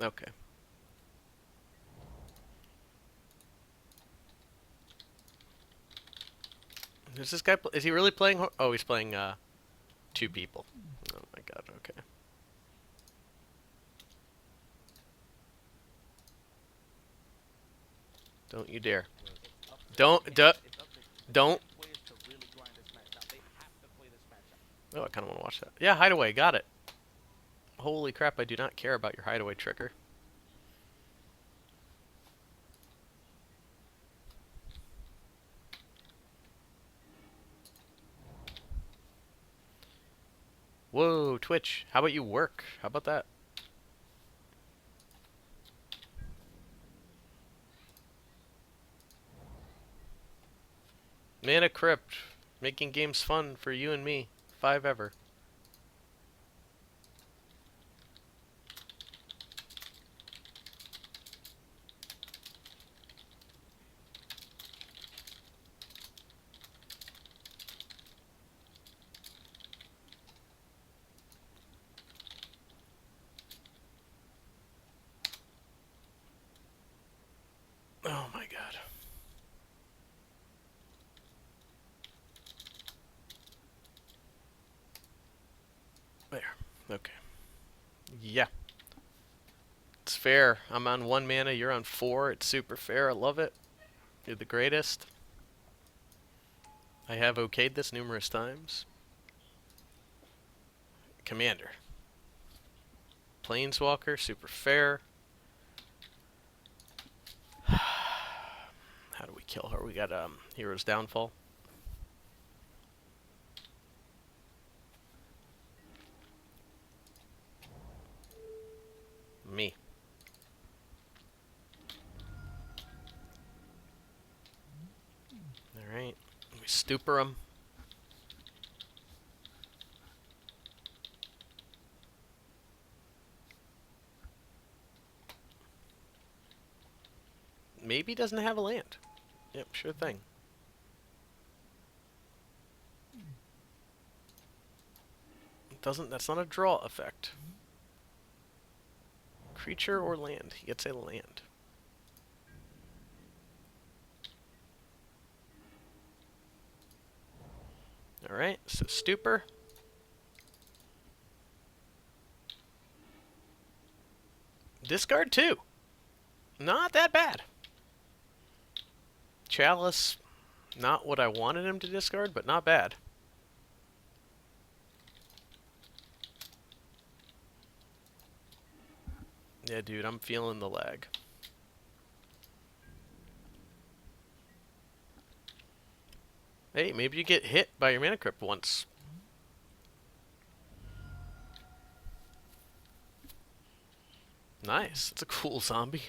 Okay. Is this guy? Is he really playing? Oh, he's playing two people. Oh my god. Okay. Don't you dare. Don't. Oh, I kind of want to watch that. Yeah, hideaway. Got it. Holy crap! I do not care about your hideaway trigger. Whoa, Twitch. How about you work? How about that? Mana Crypt. Making games fun for you and me. 5 ever. Oh my god. There. Okay. Yeah. It's fair. I'm on 1 mana, you're on 4. It's super fair. I love it. You're the greatest. I have okayed this numerous times. Commander. Planeswalker, super fair. How do we kill her? We got Hero's Downfall. Me. Alright. We stupor him. Maybe he doesn't have a land. Yep, sure thing. Doesn't, that's not a draw effect. Creature or land? He gets a land. Alright, so stupor. Discard 2. Not that bad. Chalice, not what I wanted him to discard, but not bad. Yeah, dude, I'm feeling the lag. Hey, maybe you get hit by your Mana Crypt once. Nice. That's a cool zombie.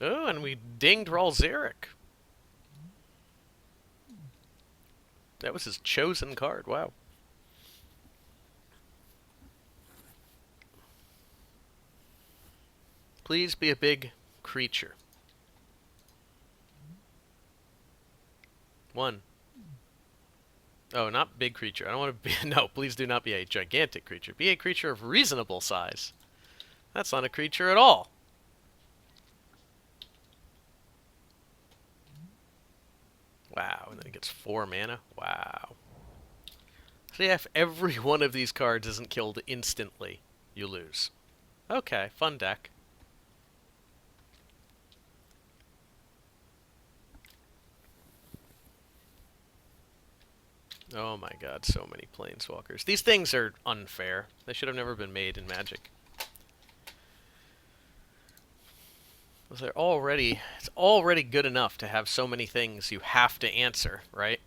Oh, and we dinged Ralzeric. That was his chosen card. Wow. Please be a big creature. 1. Oh, not big creature. I don't want to be... No, please do not be a gigantic creature. Be a creature of reasonable size. That's not a creature at all. Wow, and then it gets 4 mana. Wow. So yeah, if every one of these cards isn't killed instantly, you lose. Okay, fun deck. Oh my god, so many planeswalkers. These things are unfair. They should have never been made in Magic. It's already good enough to have so many things you have to answer, right?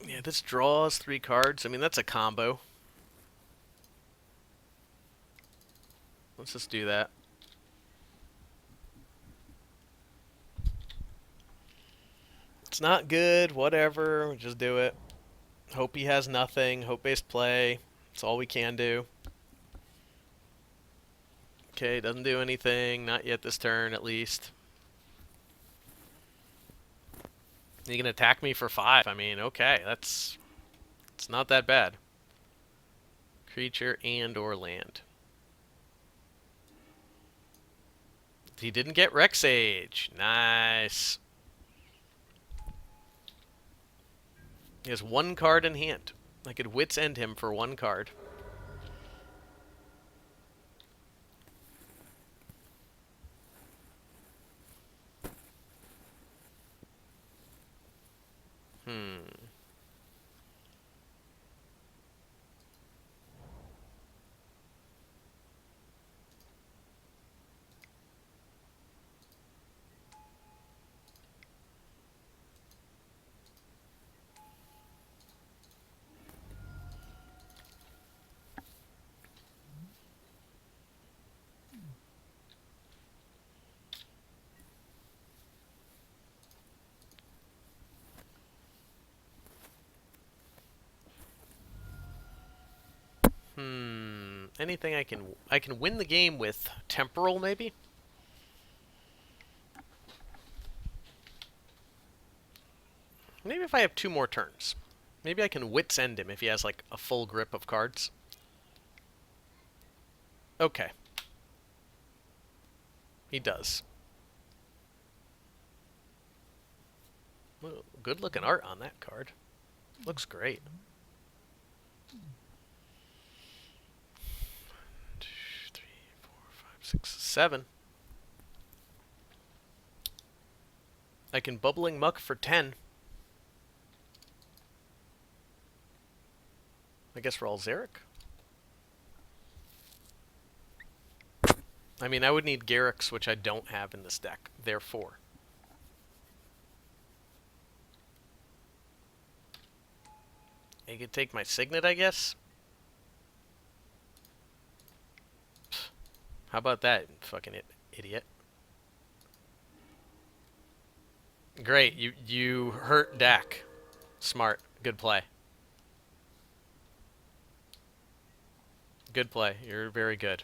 Yeah, this draws 3 cards. I mean, that's a combo. Let's just do that. It's not good, whatever, just do it. Hope he has nothing, hope-based play. That's all we can do. Okay, doesn't do anything, not yet this turn at least. You can attack me for 5. I mean, okay, it's not that bad. Creature and or land. He didn't get Rexage. Nice. He has 1 card in hand. I could Wits End him for 1 card. Anything I can win the game with Temporal, maybe? Maybe if I have 2 more turns. Maybe I can Wits End him if he has, like, a full grip of cards. Okay. He does. Well, good looking art on that card. Looks great. 1, 2, 3, 4, 5, 6, 7. I can Bubbling Muck for 10. I guess we're all Zarek. I mean, I would need Garrux, which I don't have in this deck, therefore. I could take my Signet, I guess? How about that, fucking idiot? Great, you hurt Dak. Smart. Good play. Good play. You're very good.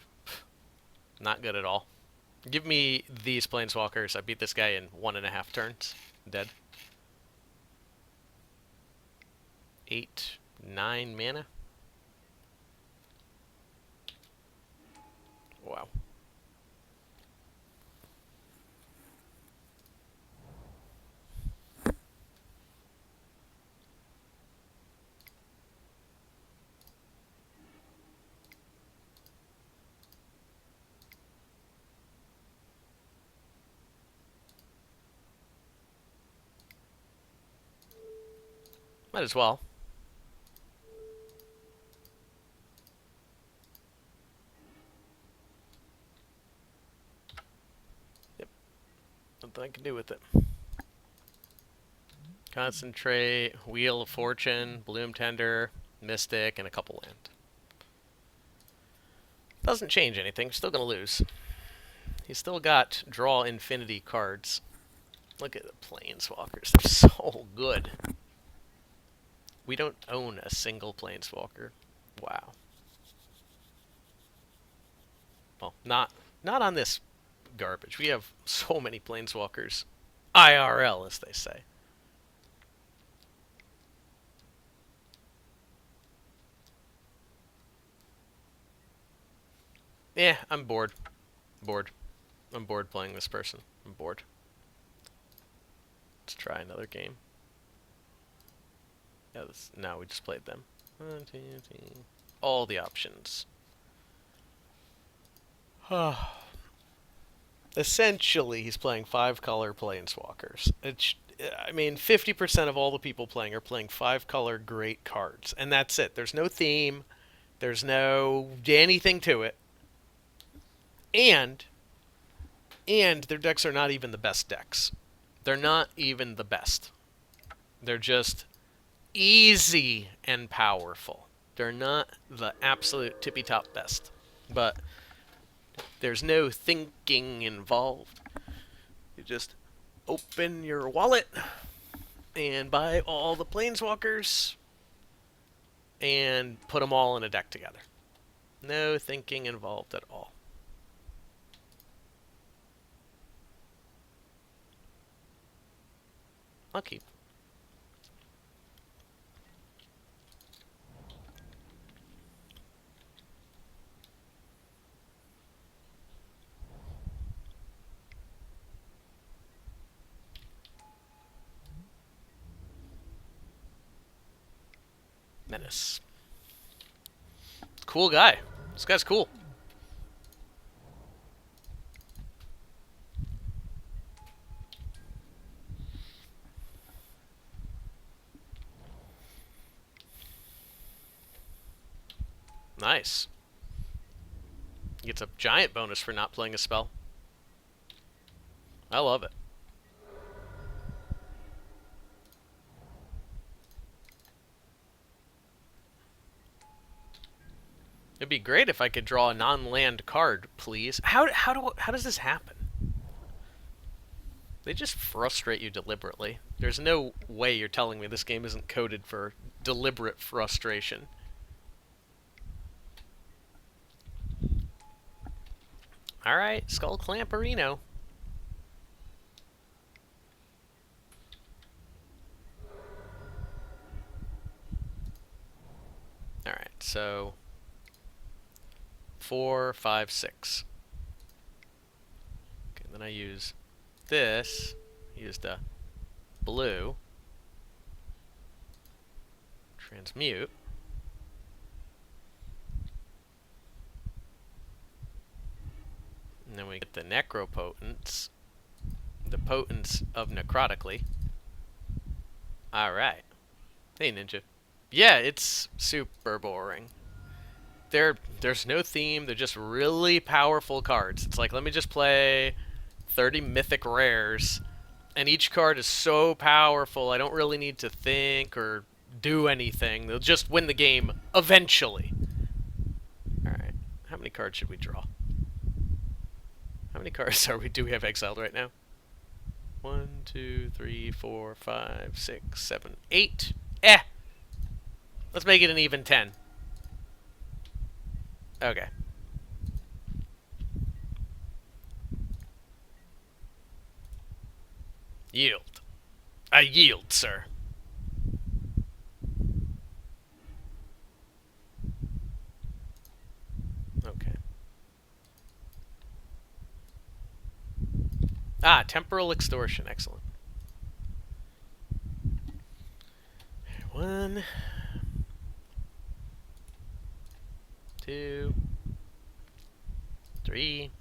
Not good at all. Give me these Planeswalkers. I beat this guy in 1.5 turns. Dead. 8, 9 mana. Wow. Might as well. Yep. Nothing I can do with it. Concentrate, Wheel of Fortune, Bloom Tender, Mystic, and a couple land. Doesn't change anything. Still gonna lose. He's still got draw infinity cards. Look at the Planeswalkers. They're so good. We don't own a single Planeswalker. Wow. Well, not on this garbage. We have so many Planeswalkers. IRL, as they say. Yeah, I'm bored. I'm bored playing this person. I'm bored. Let's try another game. Yeah, no, we just played them. 1, 2, 3. All the options. Essentially, he's playing 5-color Planeswalkers. I mean, 50% of all the people playing are playing 5-color great cards. And that's it. There's no theme. There's no anything to it. And their decks are not even the best decks. They're not even the best. They're just easy and powerful. They're not the absolute tippy-top best. But There's no thinking involved. You just open your wallet and buy all the planeswalkers and put them all in a deck together. No thinking involved at all. I'll keep. Menace. Cool guy. This guy's cool. Nice. He gets a giant bonus for not playing a spell. I love it. It'd be great if I could draw a non-land card, please. How does this happen? They just frustrate you deliberately. There's no way you're telling me this game isn't coded for deliberate frustration. Alright, Skull Clamperino. Alright, so 4, 5, 6. Okay, then I use this. Use the blue. Transmute. And then we get the Necropotence. The Potence of Necrotically. Alright. Hey, Ninja. Yeah, it's super boring. There's no theme. They're just really powerful cards. It's like, let me just play 30 mythic rares, and each card is so powerful I don't really need to think or do anything. They'll just win the game eventually. Alright. How many cards should we draw? How many cards do we have exiled right now? 1, 2, 3, 4, 5, 6, 7, 8. Let's make it an even 10. Okay. Yield. I yield, sir. Okay. Ah, Temporal Extortion. Excellent. 1, 2, 3.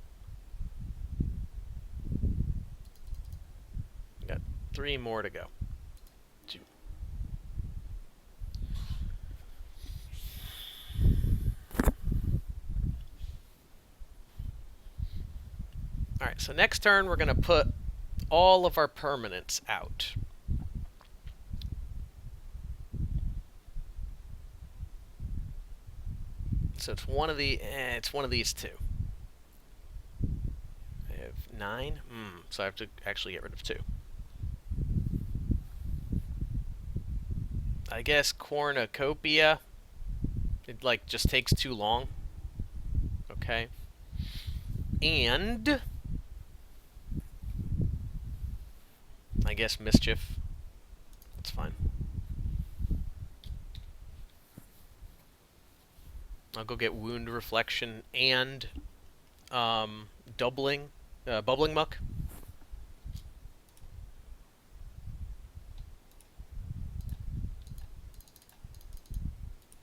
Got 3 more to go. 2. Alright, so next turn we're going to put all of our permanents out. So it's one of these two. I have 9. So I have to actually get rid of 2. I guess Cornucopia. It like just takes too long. Okay. And I guess Mischief. That's fine. I'll go get Wound Reflection and Bubbling Muck.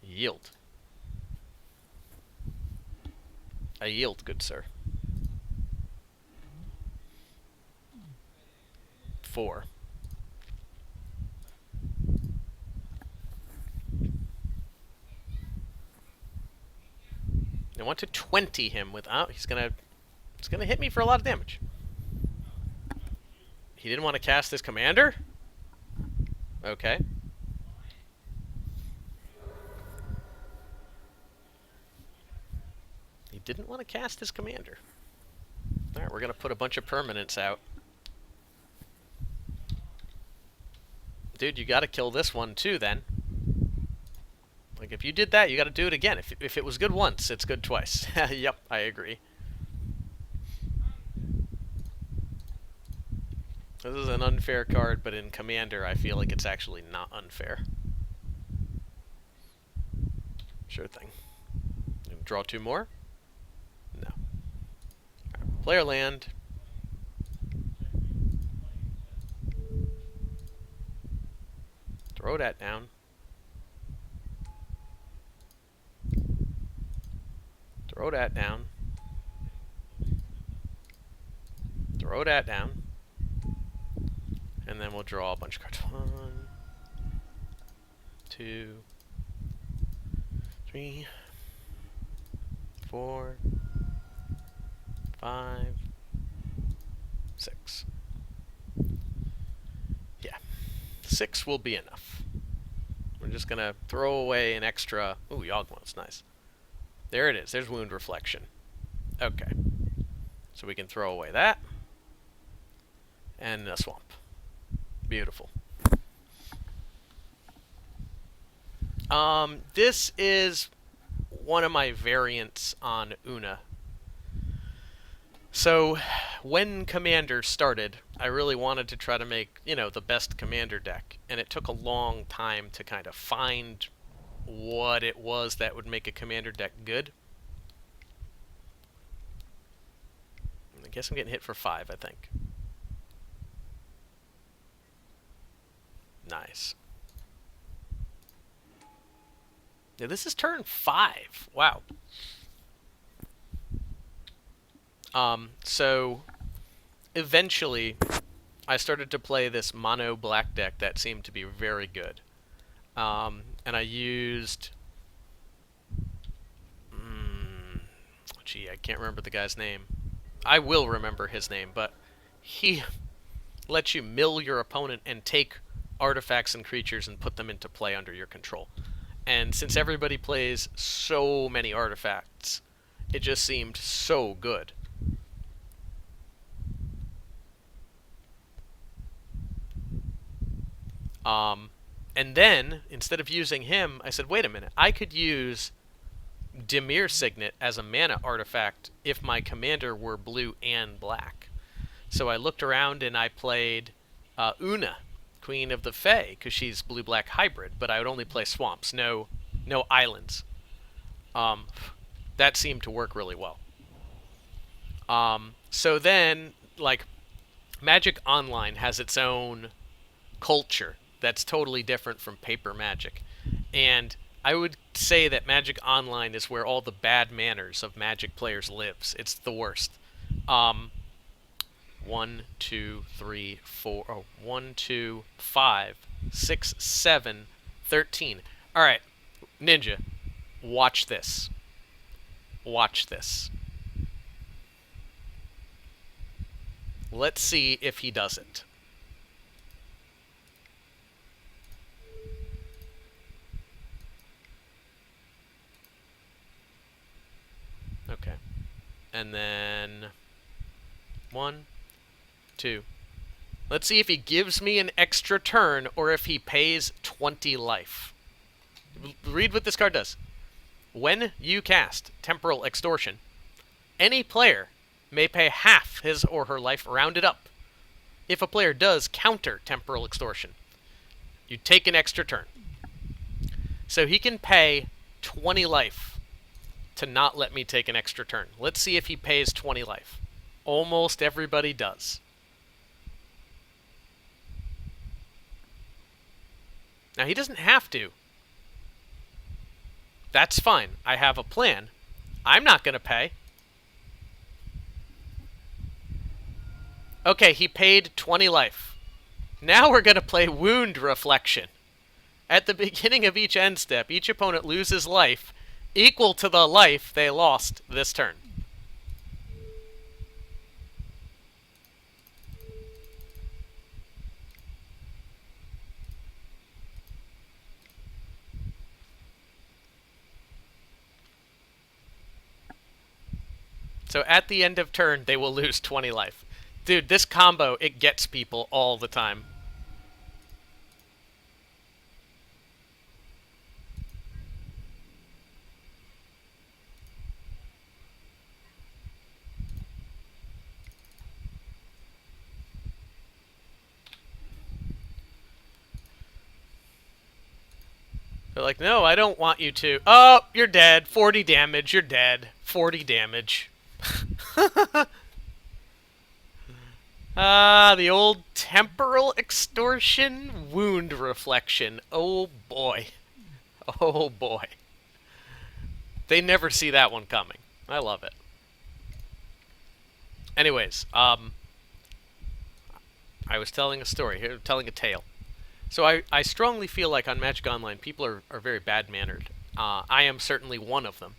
Yield. I yield, good sir. 4. I want to 20 him without. He's gonna hit me for a lot of damage. He didn't want to cast his commander? Okay. He didn't want to cast his commander. Alright, we're going to put a bunch of permanents out. Dude, you got to kill this one too, then. Like, if you did that, you got to do it again. If it was good once, it's good twice. Yep, I agree. This is an unfair card, but in Commander, I feel like it's actually not unfair. Sure thing. Draw 2 more? No. Right, player land. Throw that down. Throw that down. Throw that down. And then we'll draw a bunch of cards. 1, 2, 3, 4, 5, 6. Yeah. 6 will be enough. We're just going to throw away an extra... Ooh, Yawgmoth's nice. There it is. There's Wound Reflection. Okay. So we can throw away that. And a swamp. Beautiful. This is one of my variants on Una. So, when Commander started, I really wanted to try to make, you know, the best Commander deck. And it took a long time to kind of find what it was that would make a Commander deck good. I guess I'm getting hit for 5, I think. Nice. Yeah, this is turn 5. Wow. So eventually I started to play this mono black deck that seemed to be very good. And I used... gee, I can't remember the guy's name. I will remember his name, but he lets you mill your opponent and take artifacts and creatures and put them into play under your control. And since everybody plays so many artifacts, it just seemed so good. And then, instead of using him, I said, wait a minute, I could use Dimir Signet as a mana artifact if my commander were blue and black. So I looked around and I played Una, Queen of the Fae, because she's blue-black hybrid, but I would only play swamps, no islands. That seemed to work really well. So then, like, Magic Online has its own culture that's totally different from paper Magic. And I would say that Magic Online is where all the bad manners of Magic players lives. It's the worst. 1, 2, 3, 4, oh, 1, 2, 5, 6, 7, 13. Alright, Ninja, watch this. Watch this. Let's see if he does it. Okay. And then 1, 2. Let's see if he gives me an extra turn or if he pays 20 life. Read what this card does. When you cast Temporal Extortion, any player may pay half his or her life rounded up. If a player does counter Temporal Extortion, you take an extra turn. So he can pay 20 life to not let me take an extra turn. Let's see if he pays 20 life. Almost everybody does. Now, he doesn't have to. That's fine. I have a plan. I'm not going to pay. Okay, he paid 20 life. Now we're going to play Wound Reflection. At the beginning of each end step, each opponent loses life equal to the life they lost this turn. So at the end of turn, they will lose 20 life. Dude, this combo, it gets people all the time. They're like, no, I don't want you to. Oh, you're dead. 40 damage. You're dead. 40 damage. Ah, the old temporal extortion wound reflection. Oh boy. Oh boy. They never see that one coming. I love it. Anyways, I was telling a story here, telling a tale. So I strongly feel like on Magic Online, people are very bad-mannered. I am certainly one of them.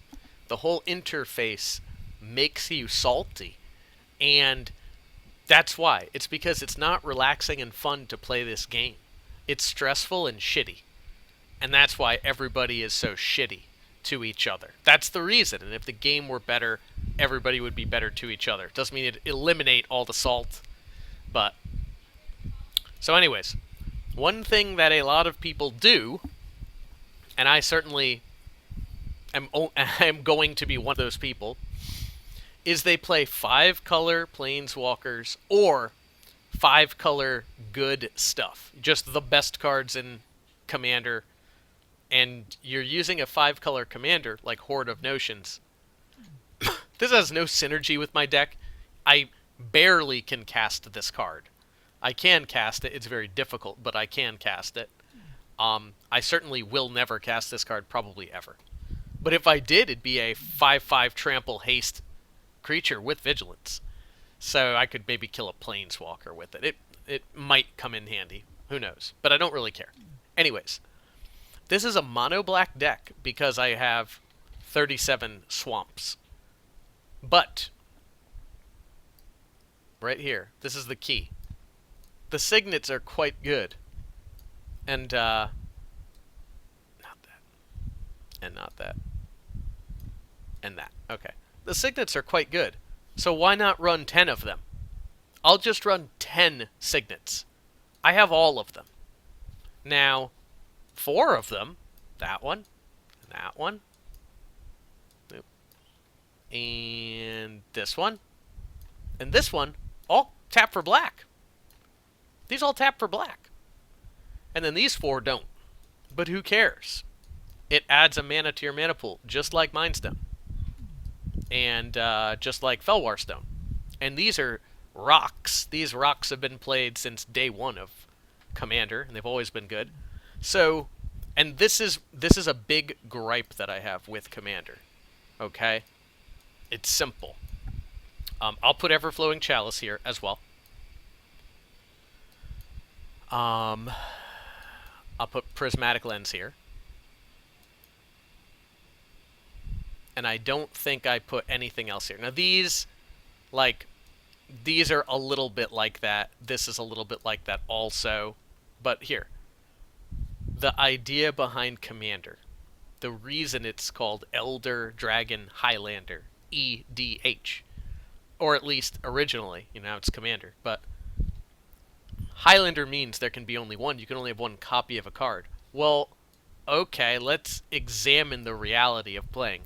The whole interface makes you salty, and that's why. It's because it's not relaxing and fun to play this game. It's stressful and shitty, and that's why everybody is so shitty to each other. That's the reason, and if the game were better, everybody would be better to each other. Doesn't mean it'd eliminate all the salt, but... So anyways, one thing that a lot of people do, and I certainly am going to be one of those people, is they play 5-color planeswalkers or 5-color good stuff. Just the best cards in Commander, and you're using a 5-color commander like Horde of Notions. This has no synergy with my deck. I barely can cast this card. I can cast it. It's very difficult, but I can cast it. I certainly will never cast this card, probably ever. But if I did, it'd be a 5/5 trample haste creature with vigilance. So I could maybe kill a planeswalker with it. It might come in handy. Who knows? But I don't really care. Anyways, this is a mono black deck because I have 37 swamps. But right here, this is the key. The signets are quite good. And, not that. And not that. And that. Okay. The signets are quite good. So why not run 10 of them? I'll just run 10 signets. I have all of them. Now, 4 of them, that one, and this one, and this one, all tap for black. These all tap for black. And then these 4 don't. But who cares? It adds a mana to your mana pool, just like Mindstone. And just like Felwar Stone. And these are rocks. These rocks have been played since day 1 of Commander, and they've always been good. So, and this is a big gripe that I have with Commander. Okay? It's simple. I'll put Everflowing Chalice here as well. I'll put Prismatic Lens here. And I don't think I put anything else here. Now these are a little bit like that. This is a little bit like that also. But here. The idea behind Commander. The reason it's called Elder Dragon Highlander. EDH. Or at least originally. Now it's Commander. But Highlander means there can be only one. You can only have one copy of a card. Well, okay, let's examine the reality of playing.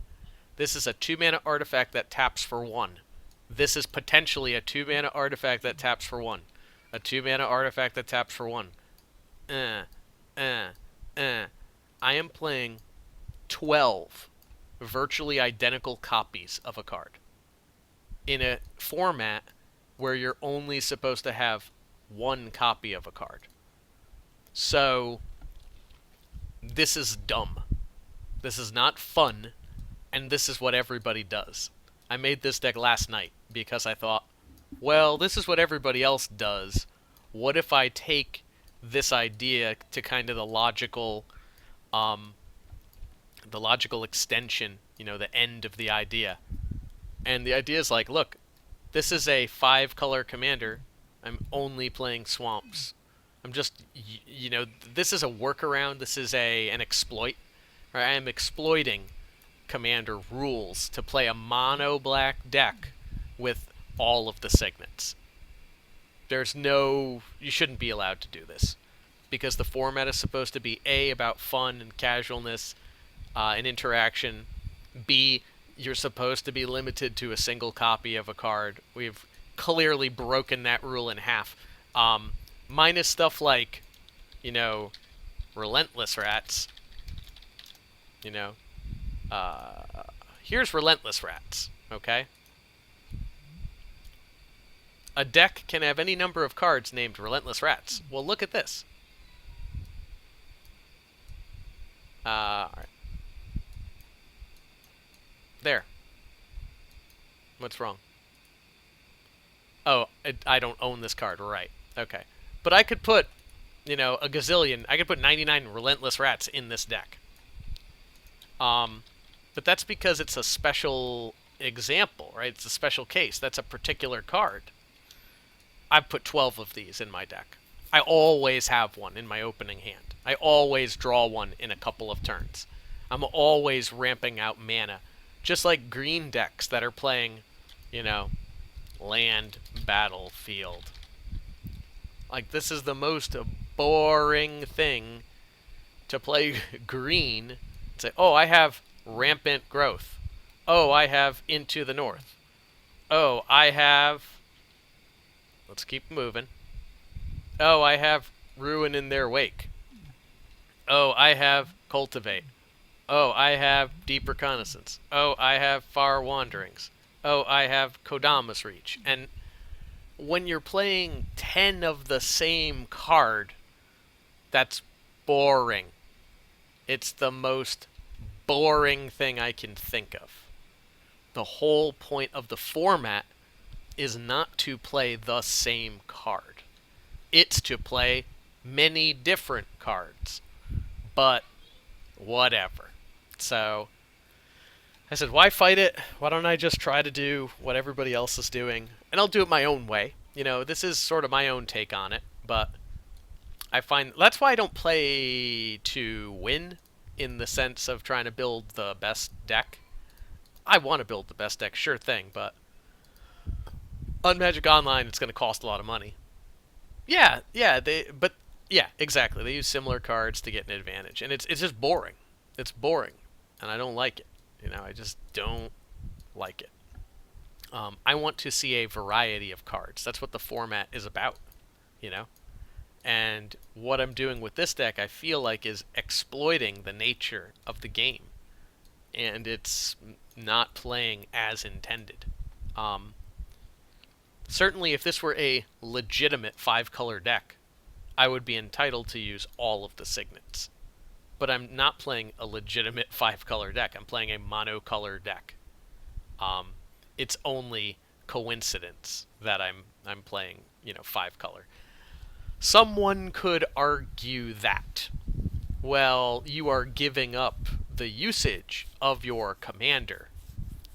This is a 2-mana artifact that taps for 1. This is potentially a 2-mana artifact that taps for 1. A 2-mana artifact that taps for 1. I am playing 12 virtually identical copies of a card in a format where you're only supposed to have 1 copy of a card. So, this is dumb. This is not fun, and this is what everybody does. I made this deck last night because I thought, well, this is what everybody else does. What if I take this idea to kind of the logical extension, the end of the idea. And the idea is like, look, this is a 5-color commander. I'm only playing swamps. I'm just, this is a workaround. This is an exploit. Right? I am exploiting commander rules to play a mono black deck with all of the signets. There's no... You shouldn't be allowed to do this. Because the format is supposed to be A, about fun and casualness and interaction. B, you're supposed to be limited to a single copy of a card. We've clearly broken that rule in half. Minus stuff like, you know, Relentless Rats. You know, here's Relentless Rats, okay? A deck can have any number of cards named Relentless Rats. Well, look at this. Alright. There. What's wrong? Oh, I don't own this card. Right. Okay. But I could put, you know, a gazillion. I could put 99 Relentless Rats in this deck. But that's because it's a special example, right? It's a special case. That's a particular card. I've put 12 of these in my deck. I always have one in my opening hand. I always draw one in a couple of turns. I'm always ramping out mana. Just like green decks that are playing, you know, land, battlefield. Like, this is the most boring thing to play green. Say, oh, I have rampant growth. Oh, I have into the north. Oh, I have... Let's keep moving. Oh, I have ruin in their wake. Oh, I have cultivate. Oh, I have deep reconnaissance. Oh, I have far wanderings. Oh, I have Kodama's reach. And when you're playing 10 of the same card, that's boring. It's the most boring thing I can think of. The whole point of the format is not to play the same card. It's to play many different cards. But whatever. So I said, why fight it? Why don't I just try to do what everybody else is doing? And I'll do it my own way. You know, this is sort of my own take on it. But I find that's why I don't play to win, in the sense of trying to build the best deck. I want to build the best deck, sure thing, but on Magic Online, it's going to cost a lot of money. Yeah, exactly. They use similar cards to get an advantage, and it's just boring. It's boring, and I don't like it. You know, I just don't like it. I want to see a variety of cards. That's what the format is about, you know? And what I'm doing with this deck, I feel like, is exploiting the nature of the game. And it's not playing as intended. Certainly, if this were a legitimate 5-color deck, I would be entitled to use all of the signets. But I'm not playing a legitimate 5-color deck. I'm playing a monocolor deck. It's only coincidence that I'm playing, you know, 5-color. Someone could argue that, well, you are giving up the usage of your commander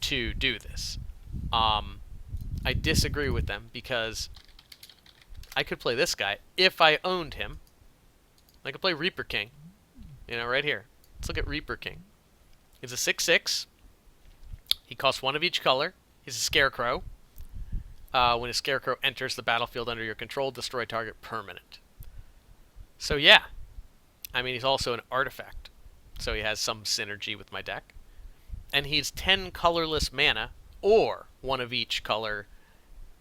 to do this. I disagree with them, because I could play this guy if I owned him. I could play Reaper King, you know, right here. Let's look at Reaper King. He's a 6/6. He costs 1 of each color. He's a Scarecrow. When a Scarecrow enters the battlefield under your control, destroy target permanent. So yeah, I mean, he's also an artifact, so he has some synergy with my deck. And he's 10 colorless mana, or 1 of each color.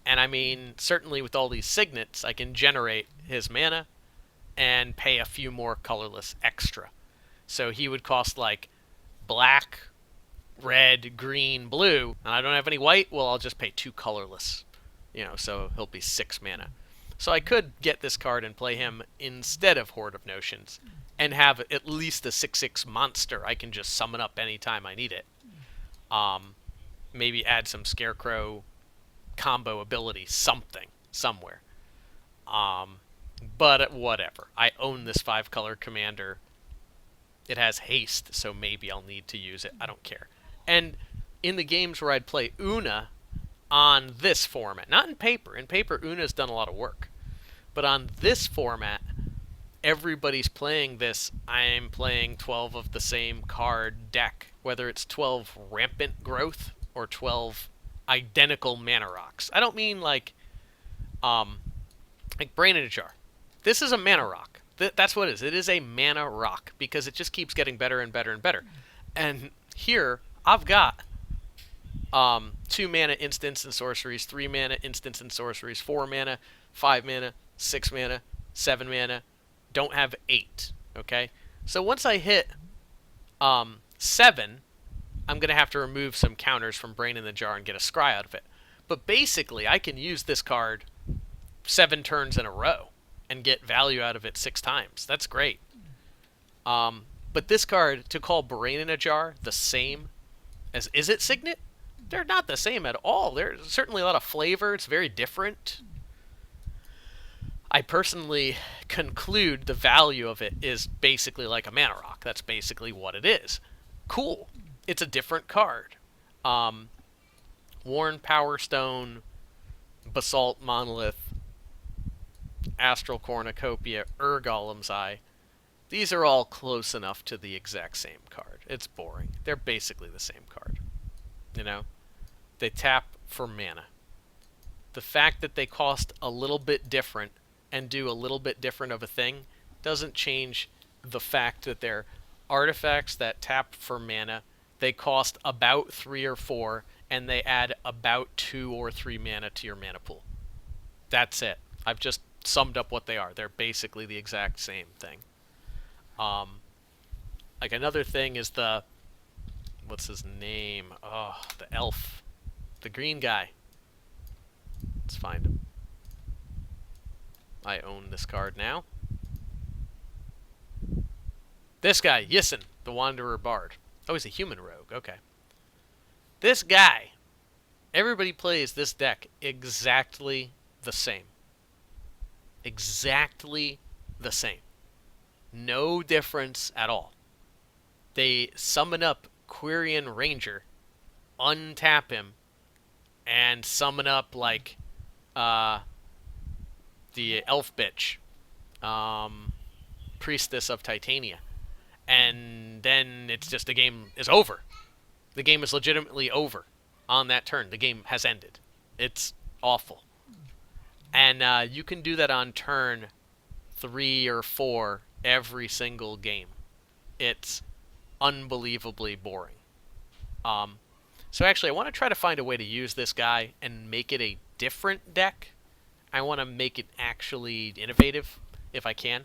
And I mean, certainly with all these signets, I can generate his mana and pay a few more colorless extra. So he would cost like black, red, green, blue, and I don't have any white. Well, I'll just pay 2 colorless. You know, so he'll be 6 mana. So I could get this card and play him instead of Horde of Notions, and have at least a 6/6 monster I can just summon up anytime I need it. Maybe add some Scarecrow combo ability, something, somewhere. But whatever. I own this 5-color commander. It has haste, so maybe I'll need to use it. I don't care. And in the games where I'd play Una on this format, not in paper. In paper, Una's done a lot of work. But on this format, everybody's playing this, I'm playing 12 of the same card deck, whether it's 12 rampant growth or 12 identical mana rocks. I don't mean like Brain in a Jar. This is a mana rock. That's what it is. It is a mana rock because it just keeps getting better and better and better. And here I've got 2 mana instants and sorceries, 3 mana instants and sorceries, 4 mana, 5 mana, 6 mana, 7 mana. Don't have 8. Okay, so once I hit 7, I'm gonna have to remove some counters from Brain in the Jar and get a scry out of it. But basically, I can use this card 7 turns in a row and get value out of it 6 times. That's great. But this card, to call Brain in a Jar the same as Izzet Signet, they're not the same at all. There's certainly a lot of flavor. It's very different. I personally conclude the value of it is basically like a mana rock. That's basically what it is. Cool. It's a different card. Worn Power Stone, Basalt Monolith, Astral Cornucopia, Golem's Eye. These are all close enough to the exact same card. It's boring. They're basically the same card. You know? They tap for mana. The fact that they cost a little bit different and do a little bit different of a thing doesn't change the fact that they're artifacts that tap for mana. They cost about 3 or 4, and they add about 2 or 3 mana to your mana pool. That's it. I've just summed up what they are. They're basically the exact same thing. Like another thing is the... What's his name? Oh, the elf. The green guy. Let's find him. I own this card now. This guy, Yissen, the Wanderer Bard. Oh, he's a human rogue. Okay. This guy. Everybody plays this deck exactly the same. Exactly the same. No difference at all. They summon up Quirion Ranger, untap him, and summon up like the elf bitch, Priestess of Titania, and then it's just the game is over. The game is legitimately over on that turn. The game has ended. It's awful, and you can do that on turn 3 or 4 every single game. It's unbelievably boring. So actually, I want to try to find a way to use this guy and make it a different deck. I want to make it actually innovative, if I can.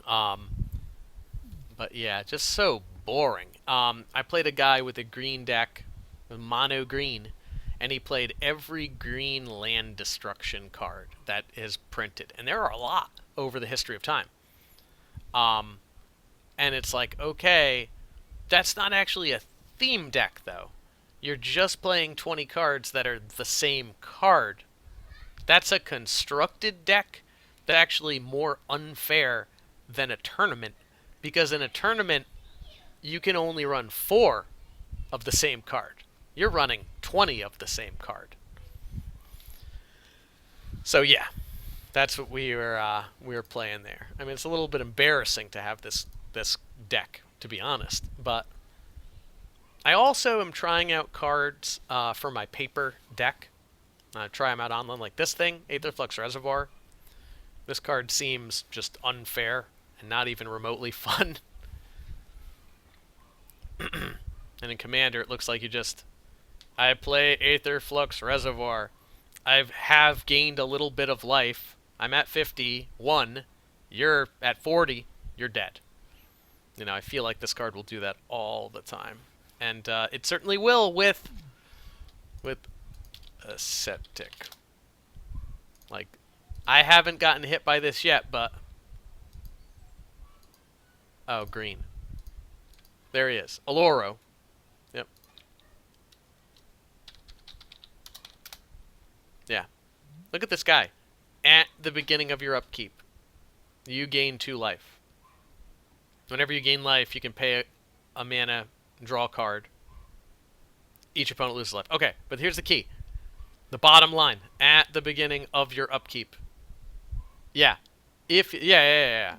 But yeah, just so boring. I played a guy with a green deck, mono green, and he played every green land destruction card that is printed. And there are a lot over the history of time. And it's like, okay, that's not actually a theme deck, though. You're just playing 20 cards that are the same card. That's a constructed deck that's actually more unfair than a tournament, because in a tournament, you can only run 4 of the same card. You're running 20 of the same card. So yeah, that's what we were playing there. I mean, it's a little bit embarrassing to have this deck, to be honest, but I also am trying out cards for my paper deck. Try them out online, like this thing, Aetherflux Reservoir. This card seems just unfair and not even remotely fun. And in Commander, it looks like you just... I play Aetherflux Reservoir. I have gained a little bit of life. I'm at 51. You're at 40. You're dead. You know, I feel like this card will do that all the time. And it certainly will with a Septic. Like, I haven't gotten hit by this yet, but... Oh, green. There he is. Aloro. Yep. Yeah. Look at this guy. At the beginning of your upkeep, you gain 2 life. Whenever you gain life, you can pay a mana, draw a card. Each opponent loses life. Okay, but here's the key. The bottom line. At the beginning of your upkeep. Yeah. Yeah.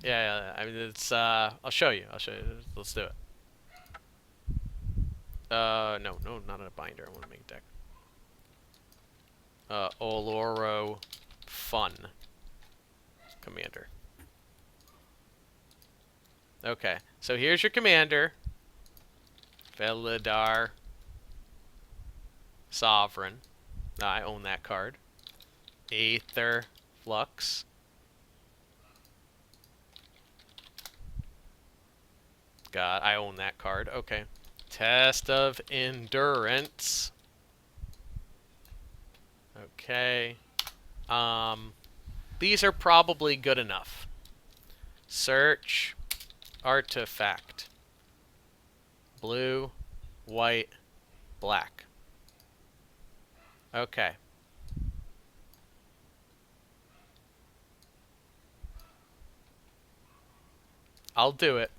I mean, it's, I'll show you. Let's do it. No, no, not a binder. I want to make deck. Oloro Fun Commander. Okay, so here's your commander. Felidar Sovereign. I own that card. Aether Flux. God, I own that card. Okay. Test of Endurance. Okay. These are probably good enough. Search Artifact. Blue, white, black. Okay. I'll do it.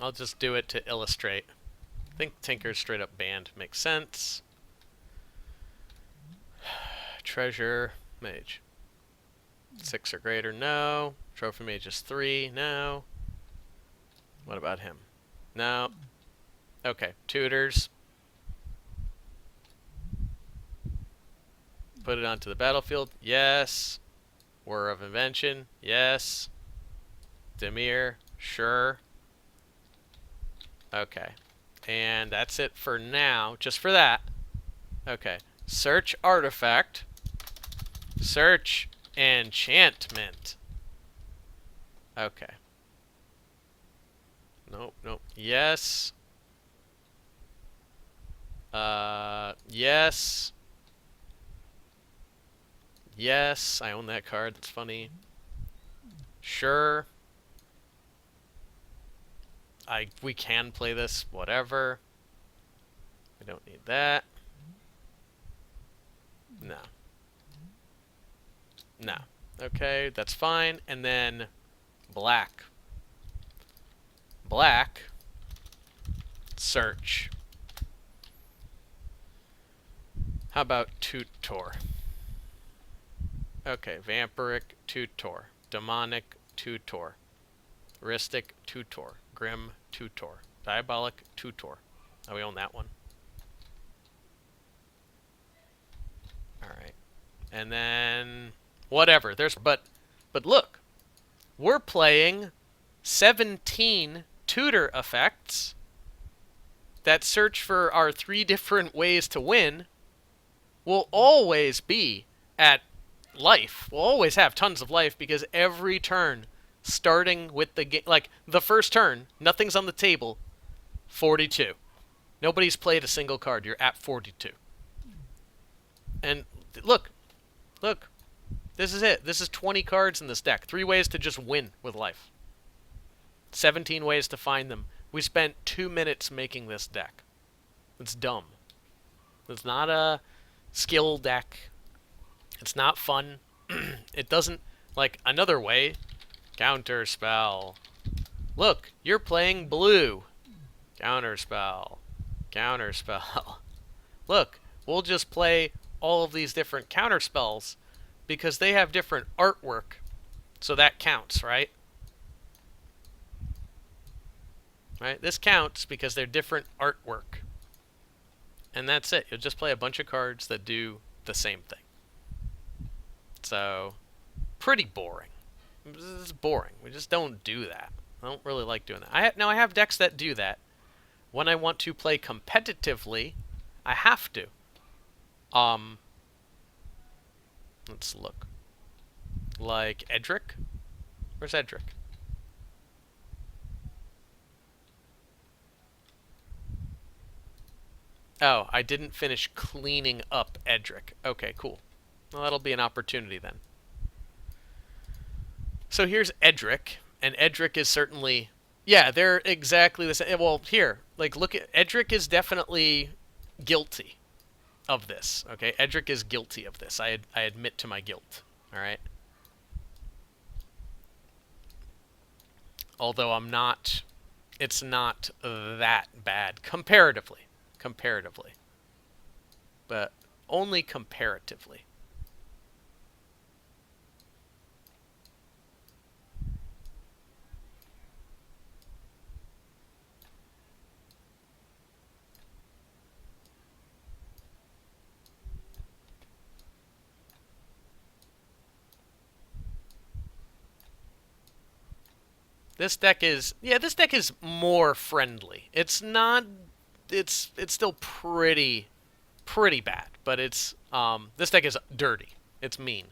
I'll just do it to illustrate. I think Tinker's straight up banned. Makes sense. Treasure Mage. 6 or greater, no. Trophy Mage is 3, no. What about him? No. Okay, Tutors. Put it onto the battlefield, yes. War of Invention, yes. Demir, sure. Okay. And that's it for now, just for that. Okay. Search Artifact. Search Enchantment. Okay. Nope, nope. Yes. Yes. Yes, I own that card. That's funny. Sure. We can play this, whatever. We don't need that. No. No. Okay, that's fine. And then black. Black. Search. How about Tutor? Okay, Vampiric Tutor. Demonic Tutor. Ristic Tutor. Grim Tutor. Diabolic Tutor. Oh, we own that one. Alright. And then whatever. But look. We're playing 17 tutor effects that search for our 3 different ways to win. Will always be at life. We'll always have tons of life because every turn, starting with the game, like the first turn, nothing's on the table, 42. Nobody's played a single card. You're at 42. And look, this is it. This is 20 cards in this deck. 3 ways to just win with life. 17 ways to find them. We spent 2 minutes making this deck. It's dumb. It's not a skill deck. It's not fun. It doesn't, like, another way. Counterspell. Look, you're playing blue. Counterspell. Counterspell. Look, we'll just play all of these different counterspells because they have different artwork. So that counts, right? Right? This counts because they're different artwork. And that's it. You'll just play a bunch of cards that do the same thing. So, pretty boring. This is boring. We just don't do that. I don't really like doing that. Now I have decks that do that. When I want to play competitively, I have to. Let's look. Like Edric? Where's Edric? Oh, I didn't finish cleaning up Edric. Okay, cool. Well, that'll be an opportunity then. So here's Edric, and Edric is certainly... Yeah, they're exactly the same. Well, here, like, look at... Edric is definitely guilty of this, okay? Edric is guilty of this. I admit to my guilt, all right? Although I'm not... It's not that bad, comparatively. Comparatively. But only comparatively. This deck is, yeah, this deck is more friendly. It's not, it's still pretty bad, but it's this deck is dirty. It's mean.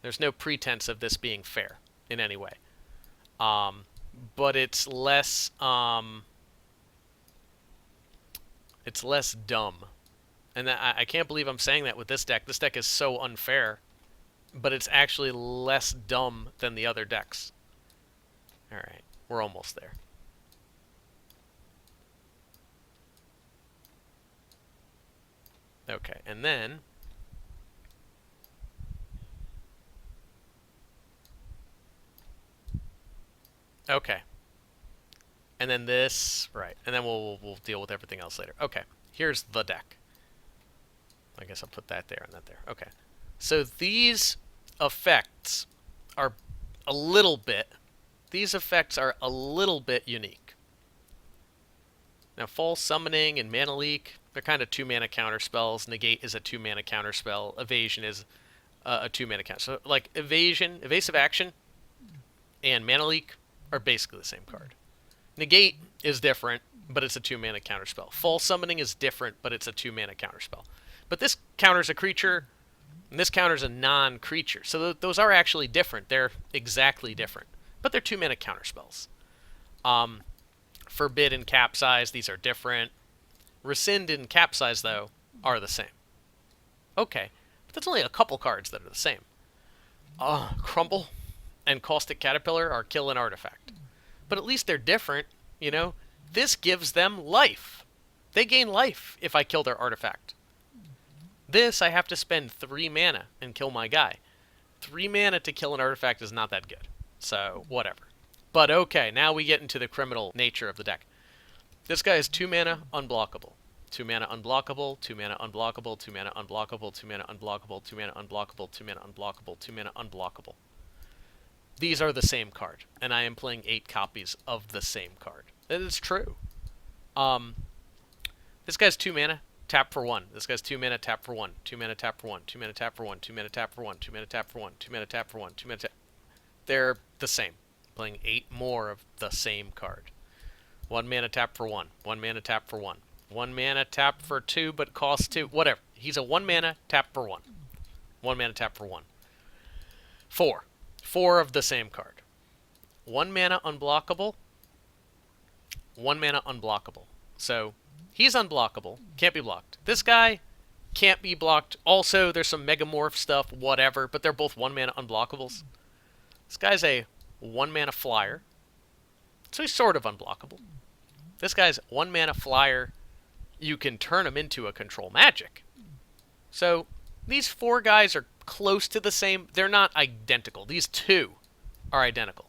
There's no pretense of this being fair in any way. Um, but it's less dumb. And I can't believe I'm saying that with this deck. This deck is so unfair, but it's actually less dumb than the other decks. All right, we're almost there. Okay, and then okay, and then this, right, and then we'll deal with everything else later. Okay, here's the deck. I guess I'll put that there and that there. Okay, so these effects are a little bit. These effects are a little bit unique. Now, False Summoning and Mana Leak, they're kind of 2-mana counter spells. Negate is a 2-mana counter spell. Evasion is a 2-mana counter. So, like, Evasive Action, and Mana Leak are basically the same card. Negate is different, but it's a 2-mana counter spell. False Summoning is different, but it's a 2-mana counter spell. But this counters a creature, and this counters a non-creature. So those are actually different. They're exactly different. But they're 2-mana counter spells. Forbid and Capsize, these are different. Rescind and Capsize, though, are the same. Okay, but that's only a couple cards that are the same. Crumble and Caustic Caterpillar are kill an artifact. But at least they're different, you know? This gives them life. They gain life if I kill their artifact. This, I have to spend 3 mana and kill my guy. 3 mana to kill an artifact is not that good. So, whatever. But okay, now we get into the criminal nature of the deck. This guy is 2 mana, unblockable. 2 mana unblockable, 2 mana unblockable, 2 mana unblockable, 2 mana unblockable, 2 mana unblockable, 2 mana unblockable, 2 mana unblockable. These are the same card, and I am playing 8 copies of the same card. It is true. This guy's 2 mana, tap for 1. This guy's 2 mana, tap for 1. 2 mana, tap for 1. 2 mana, tap for 1. 2 mana, tap for 1. 2 mana, tap for 1. 2 mana, tap for 1. 2 mana, tap. They're the same. Playing 8 more of the same card. 1 mana, tap for 1. 1 mana, tap for 1. 1 mana, tap for 2, but costs 2. Whatever. He's a 1 mana, tap for 1. 1 mana, tap for 1. 4. 4 of the same card. 1 mana unblockable. 1 mana unblockable. So, he's unblockable. Can't be blocked. This guy can't be blocked. Also, there's some Megamorph stuff, whatever, but they're both 1 mana unblockables. This guy's a 1 mana flyer. So he's sort of unblockable. This guy's 1 mana flyer. You can turn him into a control magic. So, these 4 guys are close to the same. They're not identical. These 2 are identical.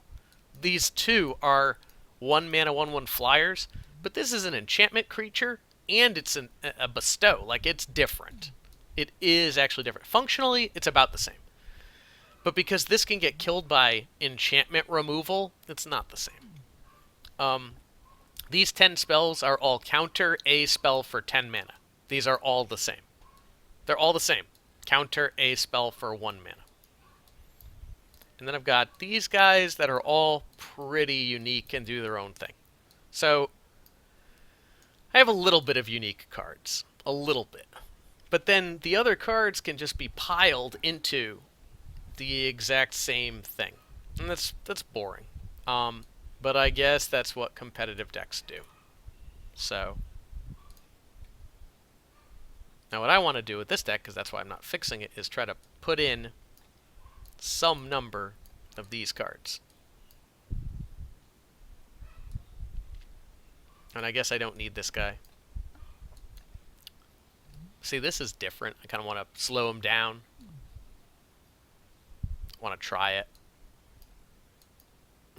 These 2 are 1 mana 1/1 flyers, but this is an enchantment creature and it's a bestow. Like, it's different. It is actually different. Functionally, it's about the same. But because this can get killed by enchantment removal, it's not the same. These 10 spells are all counter a spell for 10 mana. These are all the same. They're all the same. Counter a spell for 1 mana. And then I've got these guys that are all pretty unique and do their own thing. So, I have a little bit of unique cards. A little bit. But then the other cards can just be piled into the exact same thing. And that's boring. But I guess that's what competitive decks do. So, now what I want to do with this deck, because that's why I'm not fixing it, is try to put in some number of these cards. And I guess I don't need this guy. See, this is different. I kind of want to slow him down. Want to try it.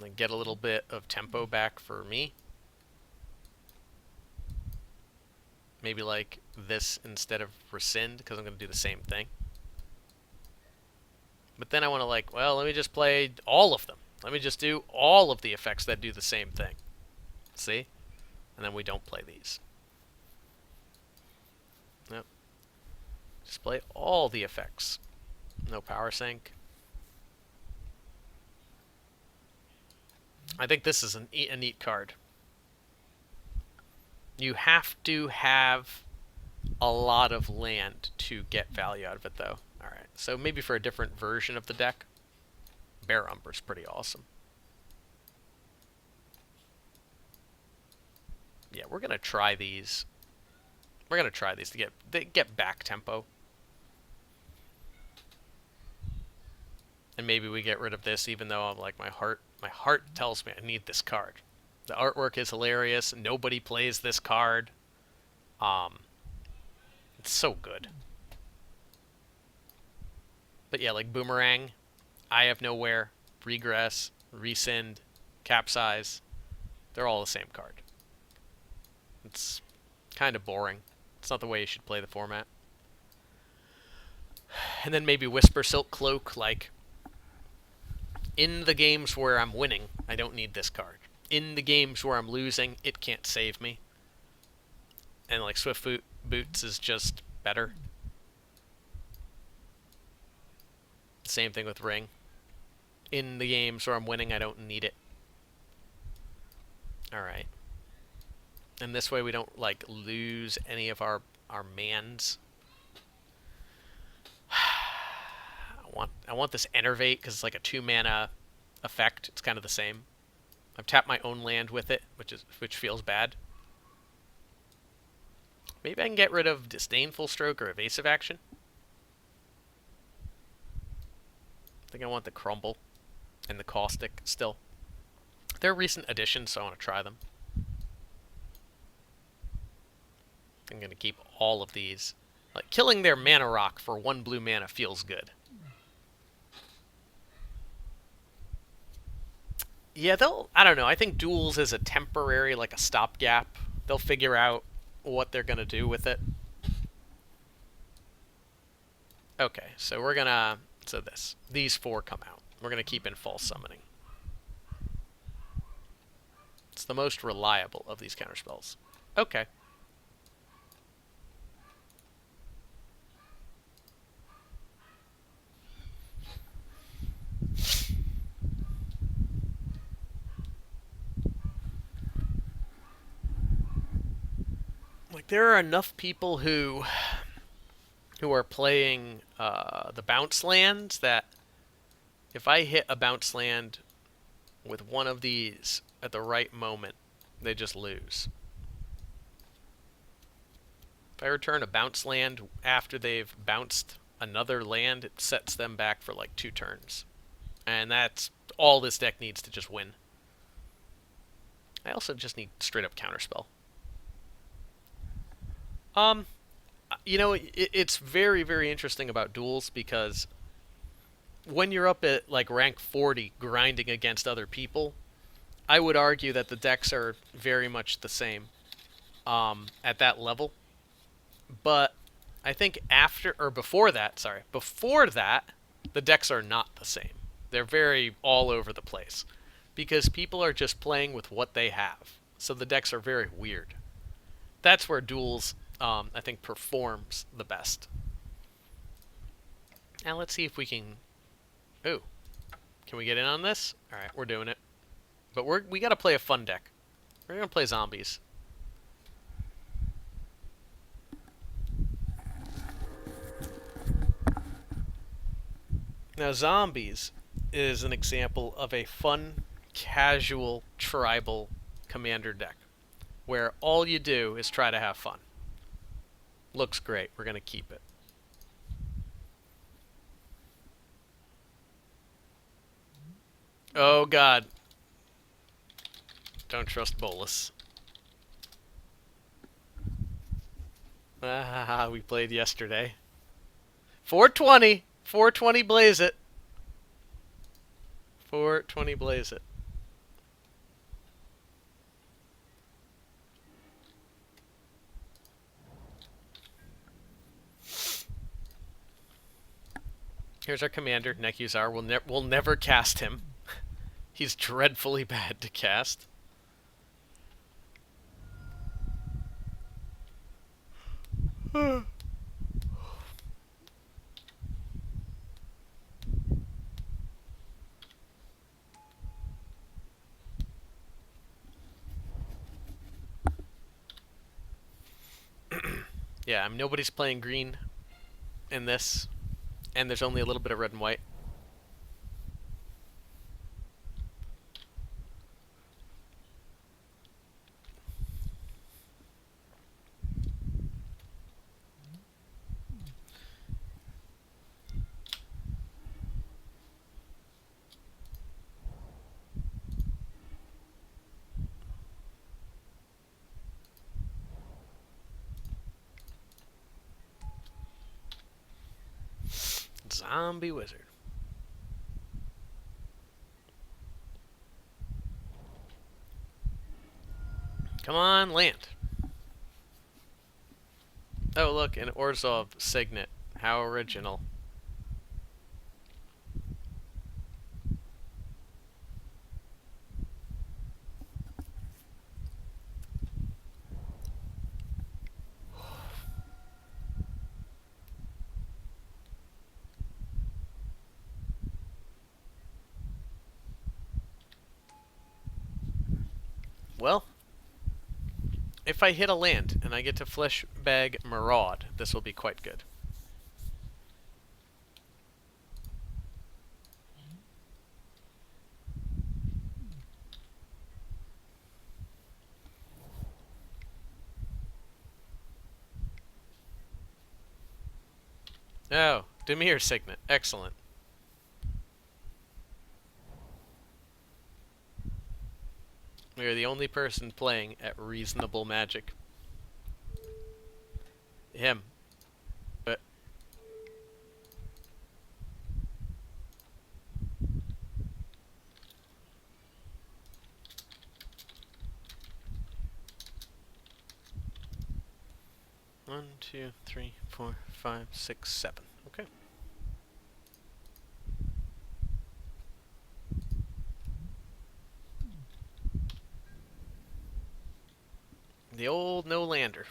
And get a little bit of tempo back for me. Maybe like this instead of rescind, because I'm going to do the same thing. But then I want to like, well, let me just play all of them. Let me just do all of the effects that do the same thing. See? And then we don't play these. Yep. Just play all the effects. No power sink. I think this is a neat card. You have to have a lot of land to get value out of it, though. Alright, so maybe for a different version of the deck, Bear Umber's pretty awesome. Yeah, we're going to try these. We're going to try these to get back tempo. And maybe we get rid of this, even though I'm like, my heart tells me I need this card. The artwork is hilarious. Nobody plays this card. It's so good. But yeah, like Boomerang, Eye of Nowhere, Regress, Rescind, Capsize, they're all the same card. It's kind of boring. It's not the way you should play the format. And then maybe Whisper Silk Cloak, like, in the games where I'm winning, I don't need this card. In the games where I'm losing, it can't save me. And like Swift Boots is just better. Same thing with Ring. In the games where I'm winning, I don't need it. Alright. And this way we don't like lose any of our mans. I want this Enervate because it's like a 2-mana effect. It's kind of the same. I've tapped my own land with it, which feels bad. Maybe I can get rid of Disdainful Stroke or Evasive Action. I think I want the Crumble and the Caustic still. They're recent additions, so I want to try them. I'm going to keep all of these. Like, killing their Mana Rock for 1 blue mana feels good. Yeah, I don't know, I think Duels is a temporary, like a stopgap. They'll figure out what they're going to do with it. Okay, so we're going to, these 4 come out. We're going to keep in False Summoning. It's the most reliable of these counterspells. Okay. Like, there are enough people who are playing the bounce lands that if I hit a bounce land with one of these at the right moment, they just lose. If I return a bounce land after they've bounced another land, it sets them back for like 2 turns. And that's all this deck needs to just win. I also just need straight up counterspell. You know, it's very, very interesting about Duels because when you're up at like rank 40 grinding against other people, I would argue that the decks are very much the same at that level. But I think before that, the decks are not the same. They're very all over the place because people are just playing with what they have. So the decks are very weird. That's where Duels, I think, performs the best. Now let's see if we can... Ooh. Can we get in on this? Alright, we're doing it. But we gotta play a fun deck. We're gonna play zombies. Now, zombies is an example of a fun, casual, tribal commander deck where all you do is try to have fun. Looks great. We're going to keep it. Oh, God. Don't trust Bolus. Ah, we played yesterday. 420. 420 blaze it. 420 blaze it. Here's our commander, Nekuzar. We'll never cast him. He's dreadfully bad to cast. Yeah, nobody's playing green in this, and there's only a little bit of red and white. Zombie wizard. Come on, land. Oh, look, an Orzhov signet. How original. Well, if I hit a land and I get to flesh bag Maraud, this will be quite good. Oh, Demir signet. Excellent. We are the only person playing at reasonable magic. Him. But 1, 2, 3, 4, 5, 6, 7. Okay. The old no-lander.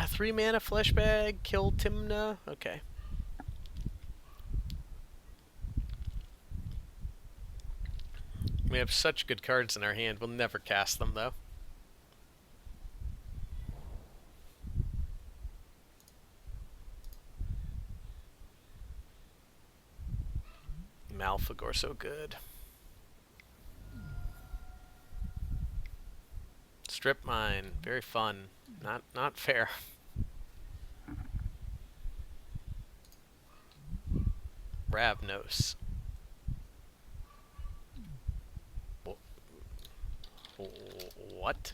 3 mana flesh bag, kill Timna. Okay. We have such good cards in our hand, we'll never cast them though. Malfagor so good. Strip mine, very fun. Not fair. Ravnos. What?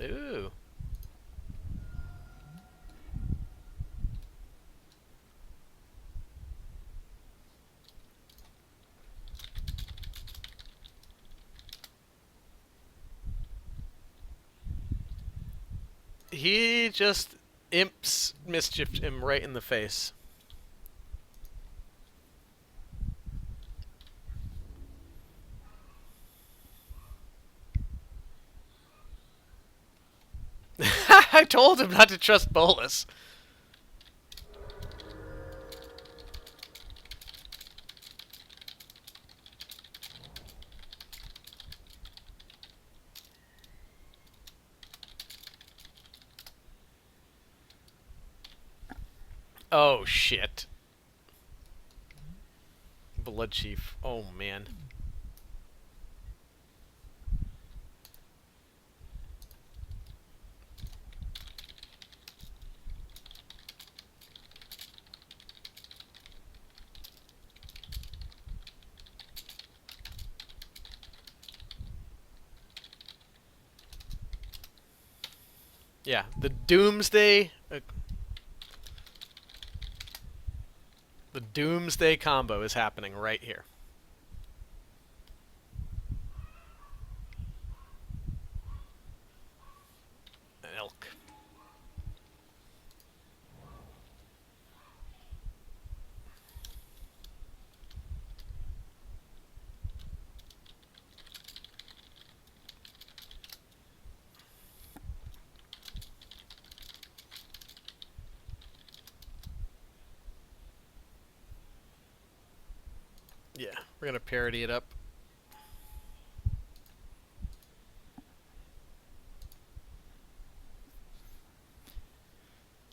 Ooh. He just imps mischiefed him right in the face. I told him not to trust Bolus. Oh shit. Blood Chief. Oh man. Yeah, the Doomsday. The Doomsday combo is happening right here. Elk. We're gonna parity it up.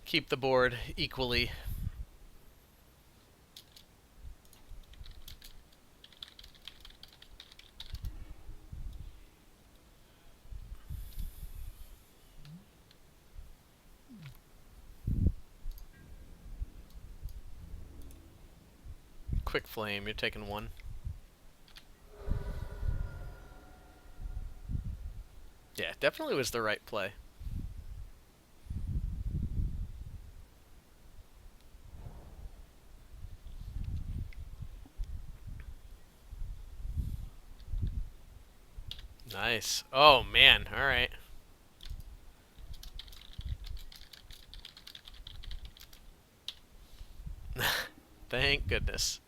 Keep the board equally. Quick flame, you're taking one. Yeah, definitely was the right play. Nice. Oh, man. All right. Thank goodness.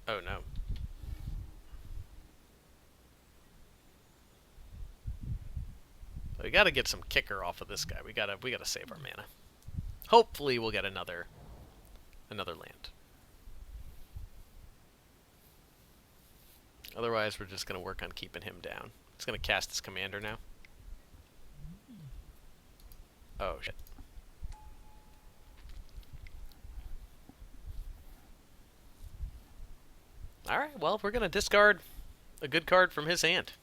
Oh, no. We gotta get some kicker off of this guy. We gotta save our mana. Hopefully we'll get another land. Otherwise, we're just gonna work on keeping him down. He's gonna cast his commander now. Oh, shit. Alright, well, we're gonna discard a good card from his hand.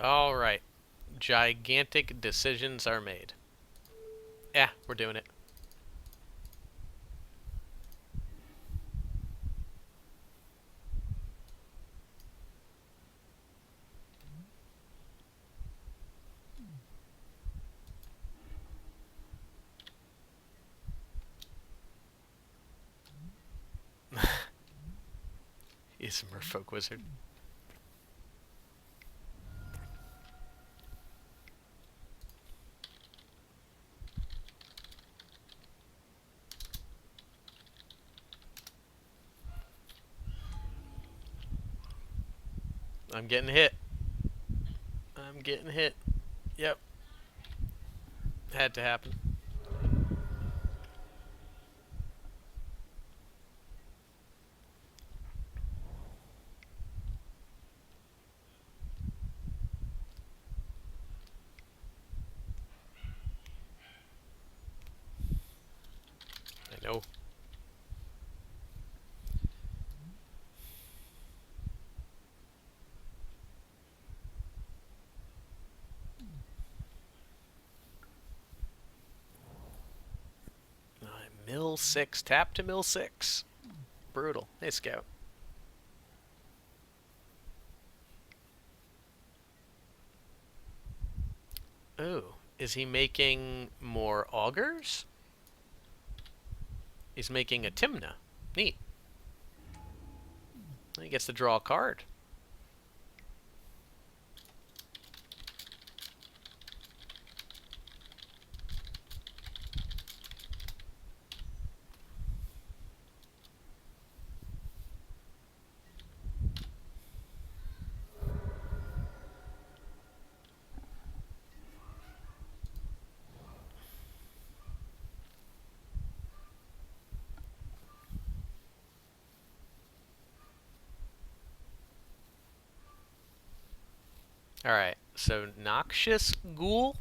Alright. Gigantic decisions are made. Yeah, we're doing it. He's a merfolk wizard. I'm getting hit. I'm getting hit. Yep. Had to happen. I know. Mill 6. Tap to mill 6. Brutal. Hey, Scout. Oh, is he making more augurs? He's making a Timna. Neat. He gets to draw a card. Alright, so Noxious Ghoul.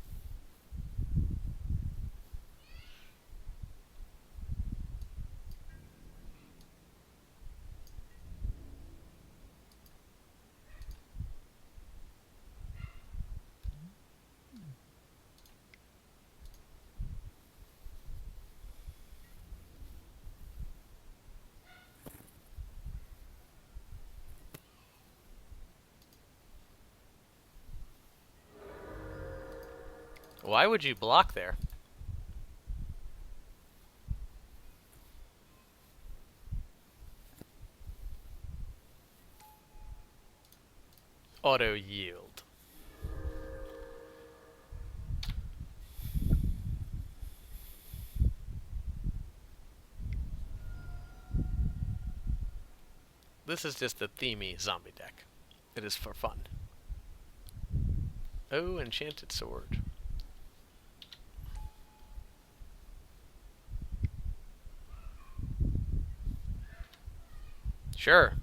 Why would you block there? Auto yield. This is just a themey zombie deck. It is for fun. Oh, enchanted sword. Sure.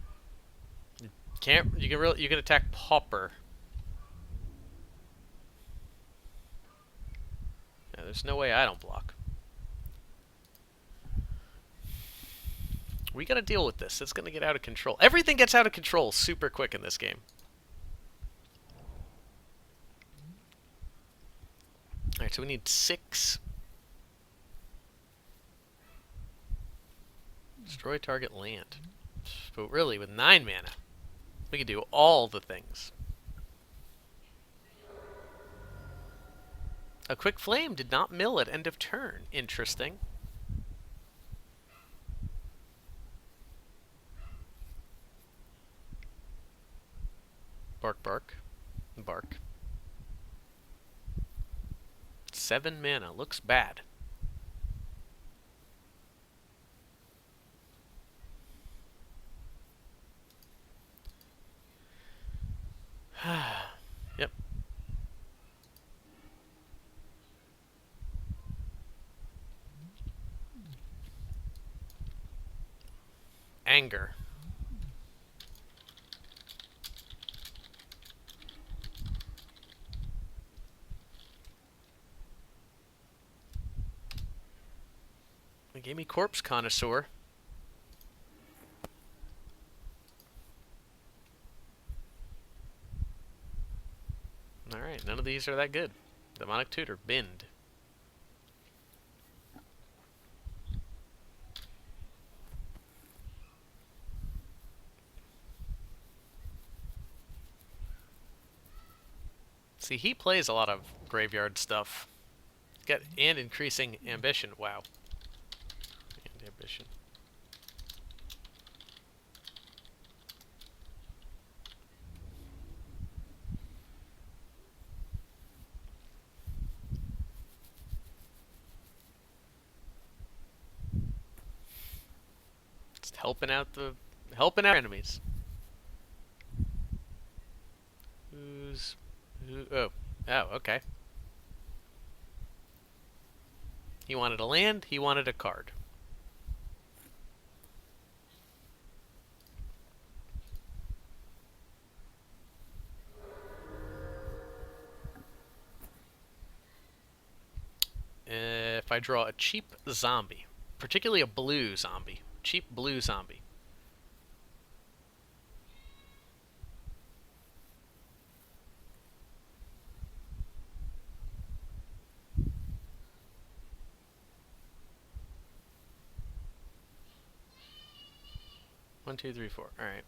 You can attack Pauper. Yeah, there's no way I don't block. We gotta deal with this. It's gonna get out of control. Everything gets out of control super quick in this game. Alright, so we need 6. Destroy target land. But really, with 9 mana, we can do all the things. A quick flame did not mill at end of turn. Interesting. Bark, bark. Bark. 7 mana. Looks bad. Yep. Anger. They gave me Corpse Connoisseur. Alright, none of these are that good. Demonic Tutor, Bend. See, he plays a lot of graveyard stuff. And increasing ambition. Wow. And ambition. Just helping out our enemies. Oh, okay. He wanted a land, he wanted a card. If I draw a cheap zombie, particularly a blue zombie, cheap blue zombie. One, two, three, four. All right.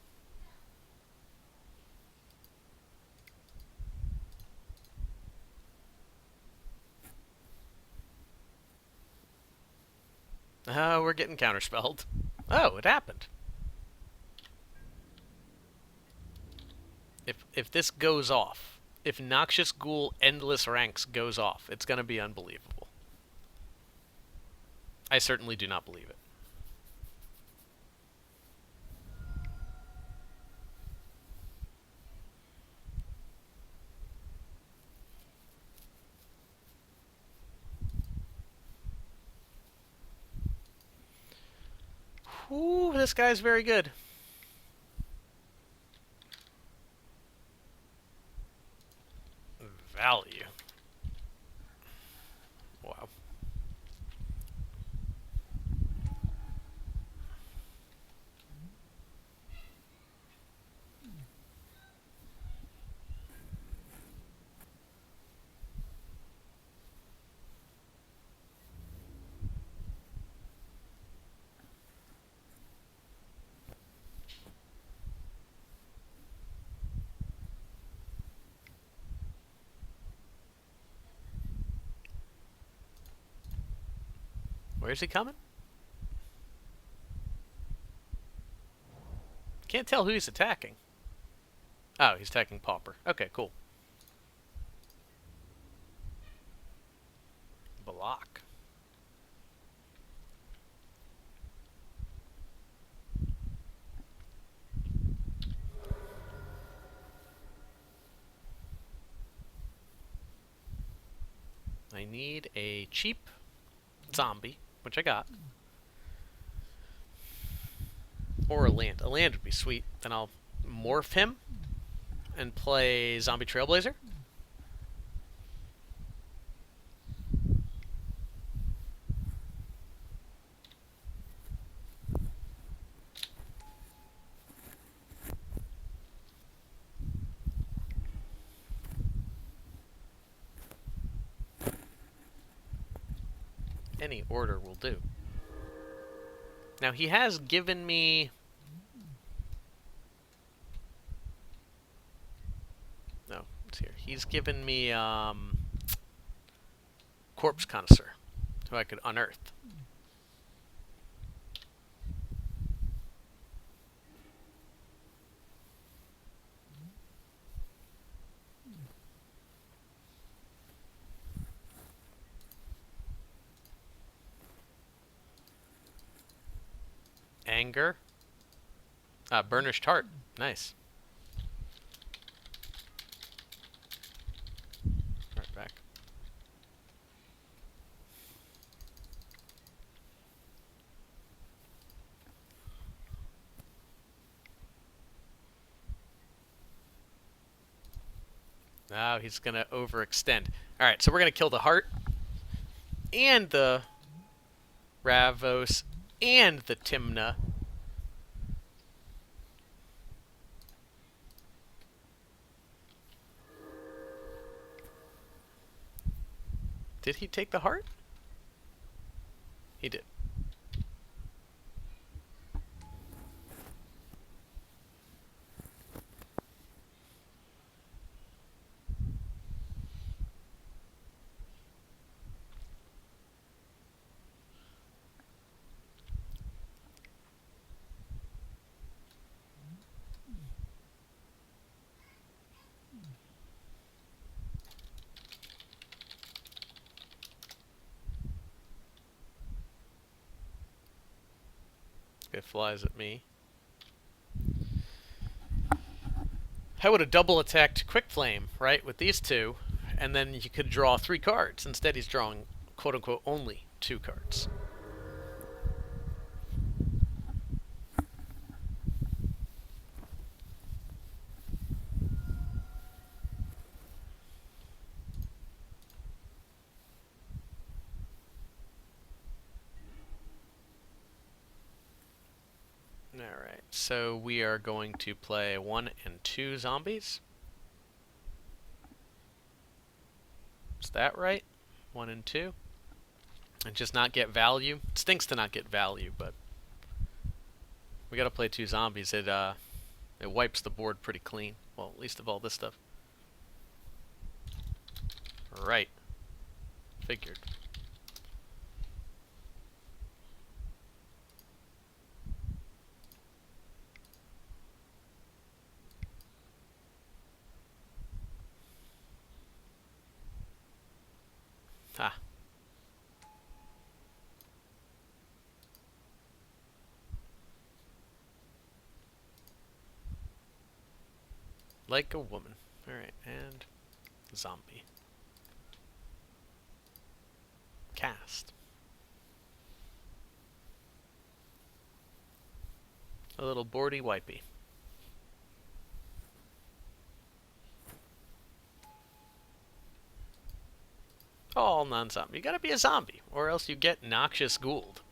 Oh, we're getting counterspelled. Oh, it happened. If this goes off, if Noxious Ghoul Endless Ranks goes off, it's gonna be unbelievable. I certainly do not believe it. Ooh, this guy's very good. Value. Wow. Where's he coming? Can't tell who he's attacking. Oh, he's attacking Pauper. Okay, cool. Block. I need a cheap zombie, which I got. Or a land. A land would be sweet. Then I'll morph him and play Zombie Trailblazer. Any order will do. Now he has given me... No, it's here. He's given me Corpse Connoisseur, who I could unearth. Anger. Burnished Heart. Nice. Right back. Now he's going to overextend. Alright, so we're going to kill the Heart and the Ravos and the Timna. Did he take the Heart? He did. It flies at me. I would have double attacked Quick Flame, right, with these two, and then you could draw 3 cards. Instead, he's drawing, quote unquote, only 2 cards. Alright, so we are going to play 1 and 2 zombies. Is that right? 1 and 2? And just not get value? It stinks to not get value, but we gotta play 2 zombies. It wipes the board pretty clean. Well, at least of all this stuff. Right. Figured. Ah. Like a woman. Alright, and zombie. Cast. A little boardy wipey. All non-zombie. You gotta be a zombie, or else you get Noxious Gould.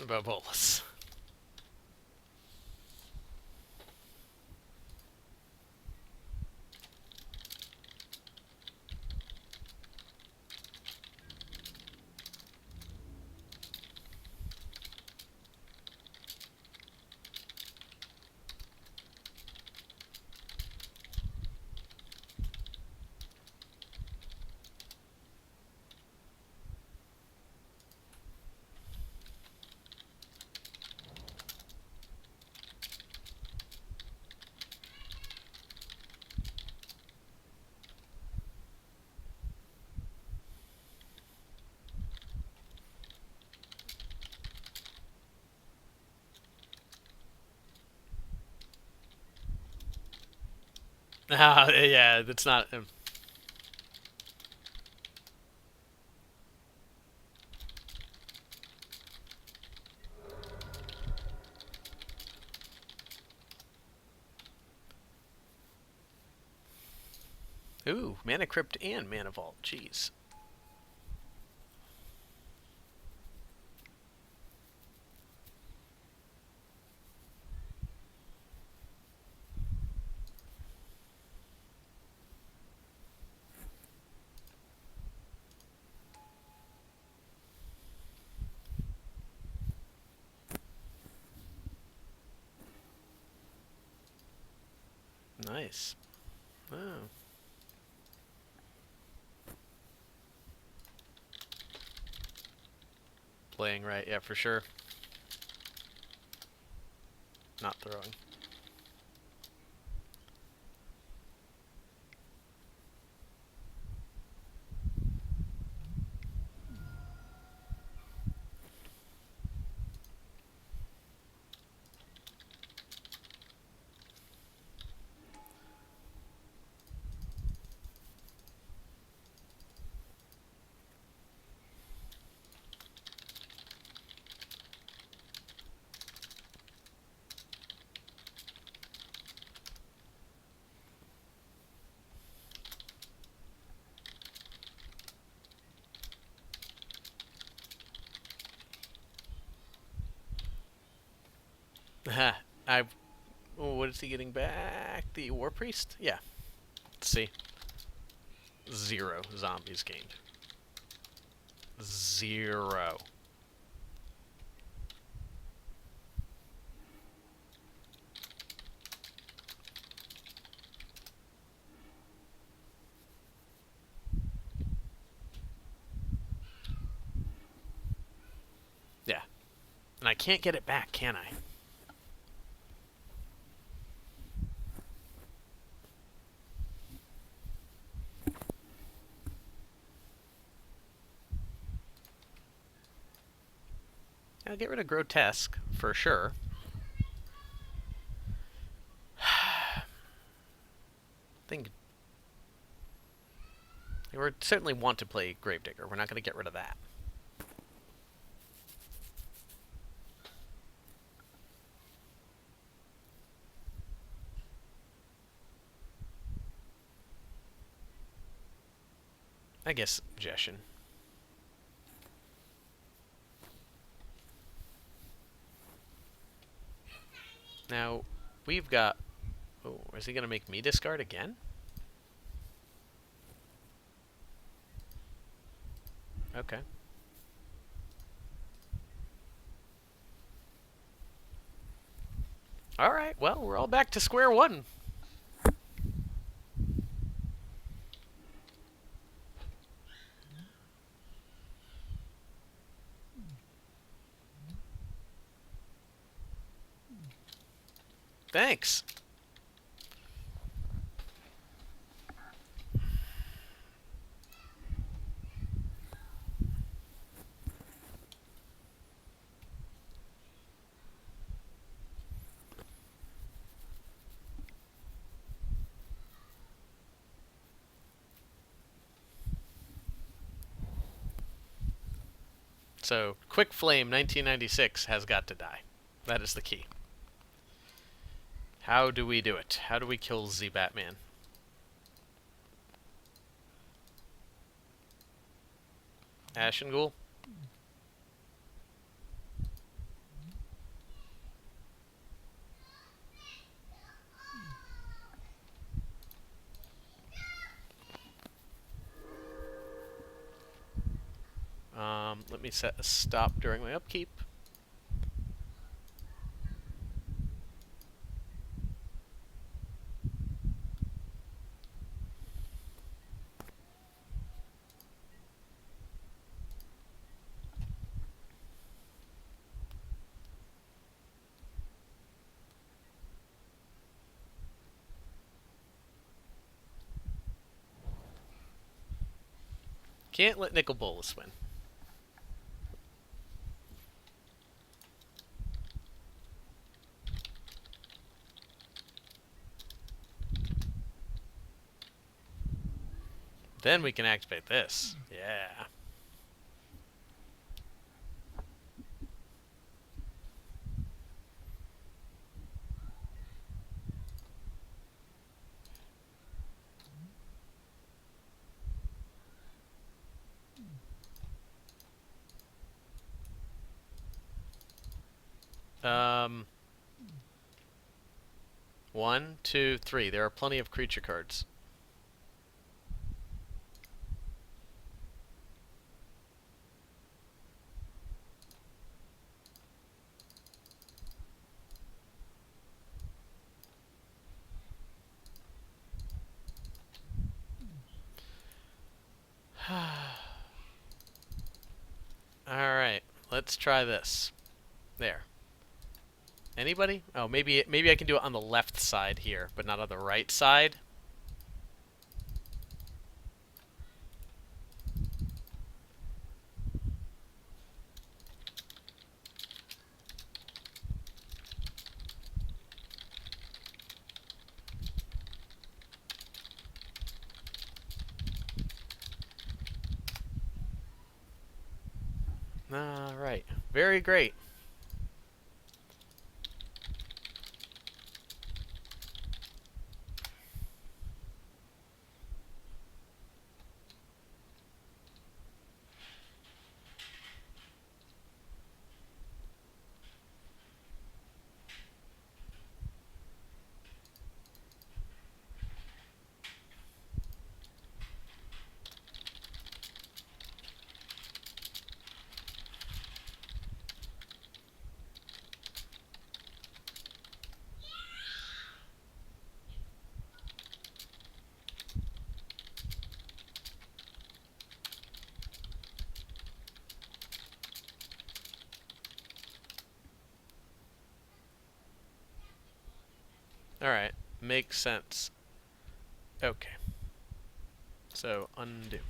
about Bolus. Yeah, that's not. Ooh, Mana Crypt and Mana Vault. Jeez. Nice. Oh. Playing right, yeah, for sure. Not throwing. I. Oh, what is he getting back? The War Priest? Yeah. Let's see. 0 zombies gained. 0. Yeah. And I can't get it back, can I? I'll get rid of Grotesque, for sure. think we certainly want to play Gravedigger. We're not going to get rid of that. I guess Jeshin. Now, we've got... Oh, is he going to make me discard again? Okay. Alright, well, we're all back to square one. Thanks. So, Quick Flame 1996 has got to die. That is the key. How do we do it? How do we kill Z Batman? Ashen Ghoul? let me set a stop during my upkeep. Can't let Nicol Bolas win. Then we can activate this. Yeah. Um, 1, 2, 3. There are plenty of creature cards. Alright, let's try this. There. Anybody? Oh, maybe I can do it on the left side here, but not on the right side. Alright. Very great. Alright. Makes sense. Okay. So, undo.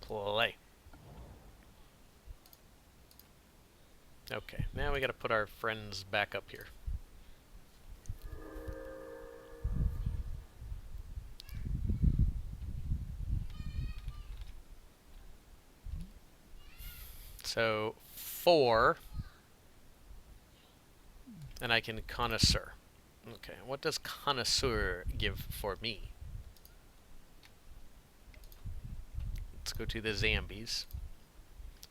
Play. Okay, now we gotta put our friends back up here. So, 4. And I can connoisseur. Okay, what does connoisseur give for me? Let's go to the zombies.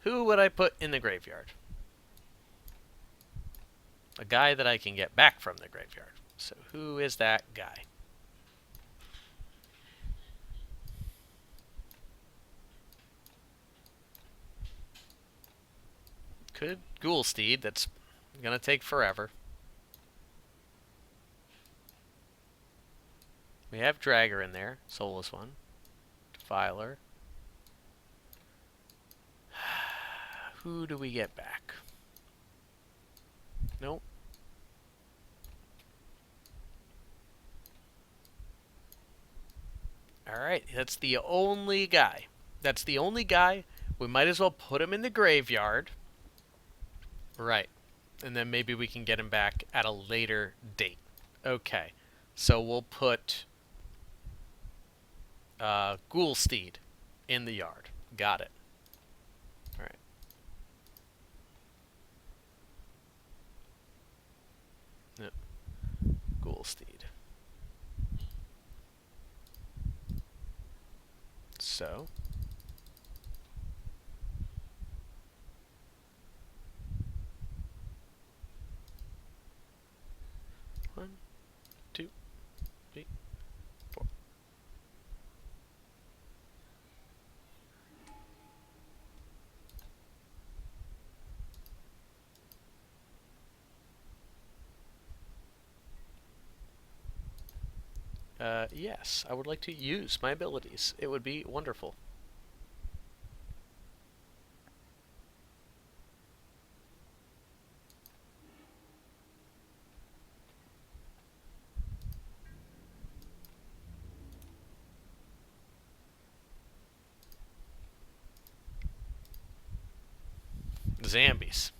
Who would I put in the graveyard? A guy that I can get back from the graveyard. So who is that guy? Could Ghoulsteed, that's gonna take forever. We have Dragger in there, soulless one. Defiler. Who do we get back? Nope. Alright, that's the only guy. That's the only guy. We might as well put him in the graveyard. Right. And then maybe we can get him back at a later date. Okay. So we'll put Ghoulsteed in the yard. Got it. Alright. Yep. Ghoulsteed. So. One, two, three, four. Yes, I would like to use my abilities. It would be wonderful. Zombies.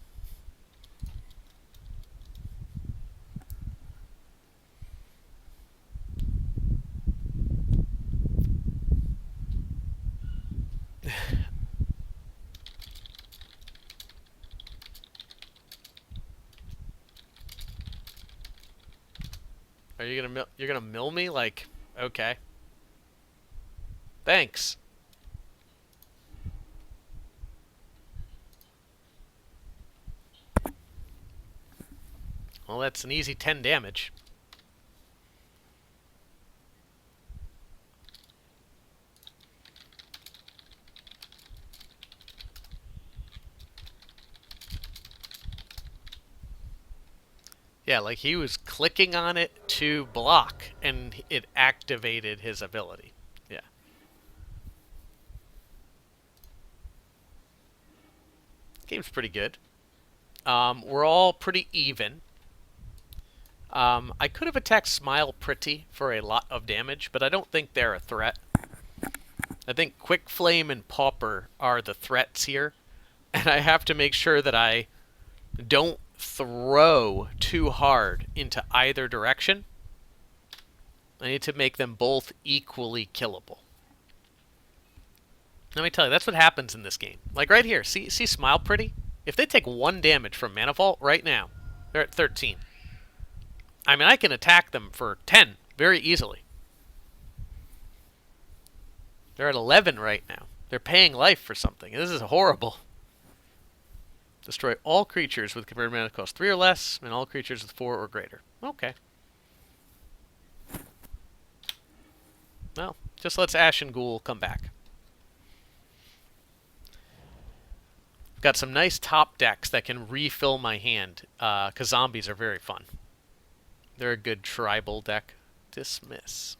Are you you're gonna mill me? Like, okay. Thanks. Well, that's an easy 10 damage. Yeah, like he was clicking on it to block, and it activated his ability. Yeah. Game's pretty good. We're all pretty even. I could have attacked Smile Pretty for a lot of damage, but I don't think they're a threat. I think Quick Flame and Pauper are the threats here, and I have to make sure that I don't throw too hard into either direction. I need to make them both equally killable. Let me tell you, that's what happens in this game. Like right here, see Smile Pretty? If they take 1 damage from Mana Vault right now, they're at 13. I mean, I can attack them for 10 very easily. They're at 11 right now. They're paying life for something. This is horrible. Destroy all creatures with converted mana cost 3 or less, and all creatures with 4 or greater. Okay. Well, just let's Ashen Ghoul come back. Got some nice top decks that can refill my hand, because zombies are very fun. They're a good tribal deck. Dismiss.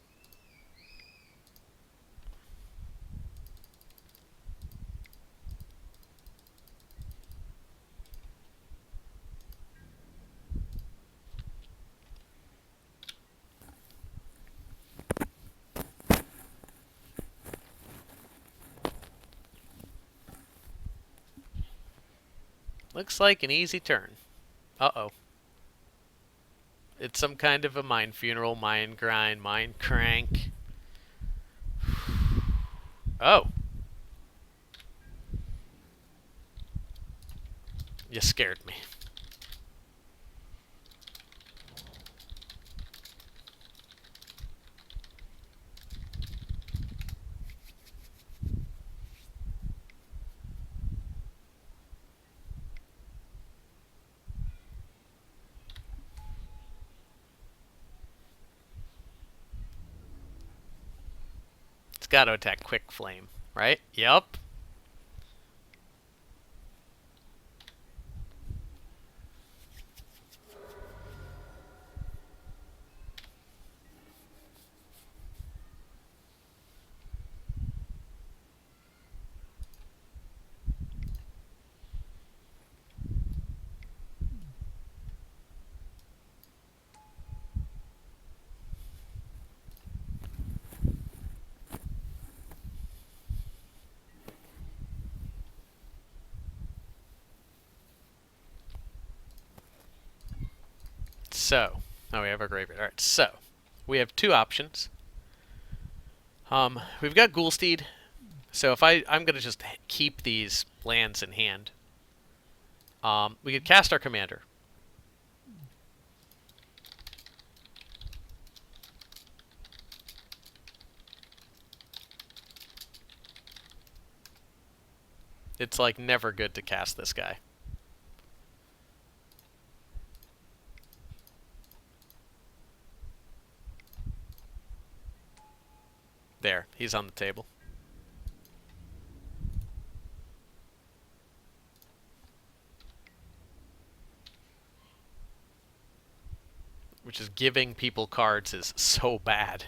Looks like an easy turn. Uh-oh. It's some kind of a mind funeral, mind grind, mind crank. Oh. You scared me. It's got to attack Quick Flame, right? Yup. So, oh, we have our graveyard. All right, so we have 2 options. We've got Ghoulsteed. So if I'm gonna just keep these lands in hand. We could cast our commander. It's like never good to cast this guy. There, he's on the table. Which is giving people cards is so bad.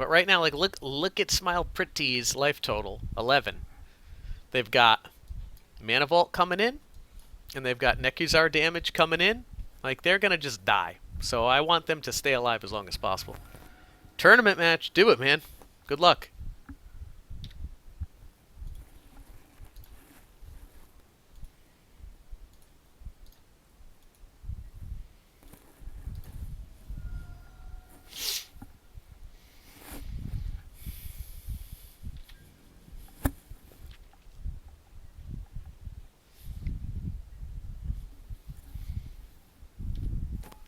But right now, like look at Smile Pretty's life total, 11. They've got Mana Vault coming in, and they've got Nekuzar damage coming in. Like they're gonna just die. So I want them to stay alive as long as possible. Tournament match, do it, man. Good luck.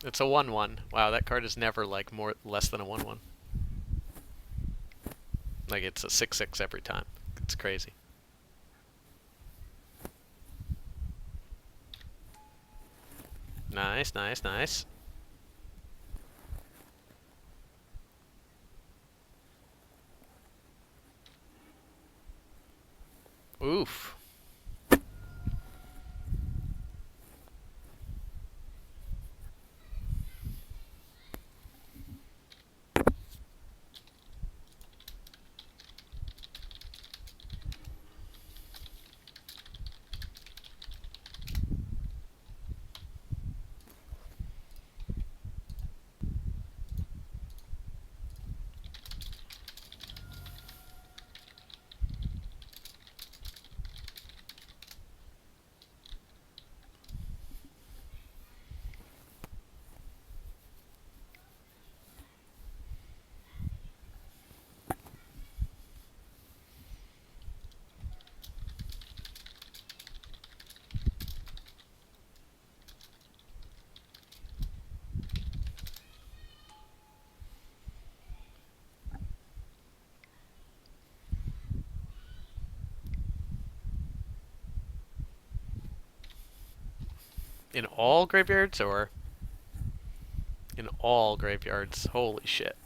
It's a 1/1. Wow, that card is never like less than a 1/1. Like it's a 6/6 every time. It's crazy. Nice, nice, nice. Oof. In all graveyards or in all graveyards? Holy shit.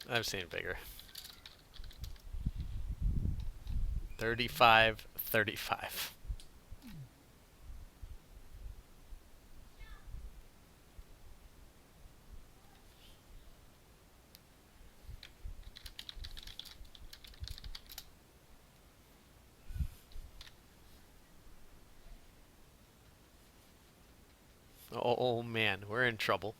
I've seen bigger. 35-35. Oh man, we're in trouble.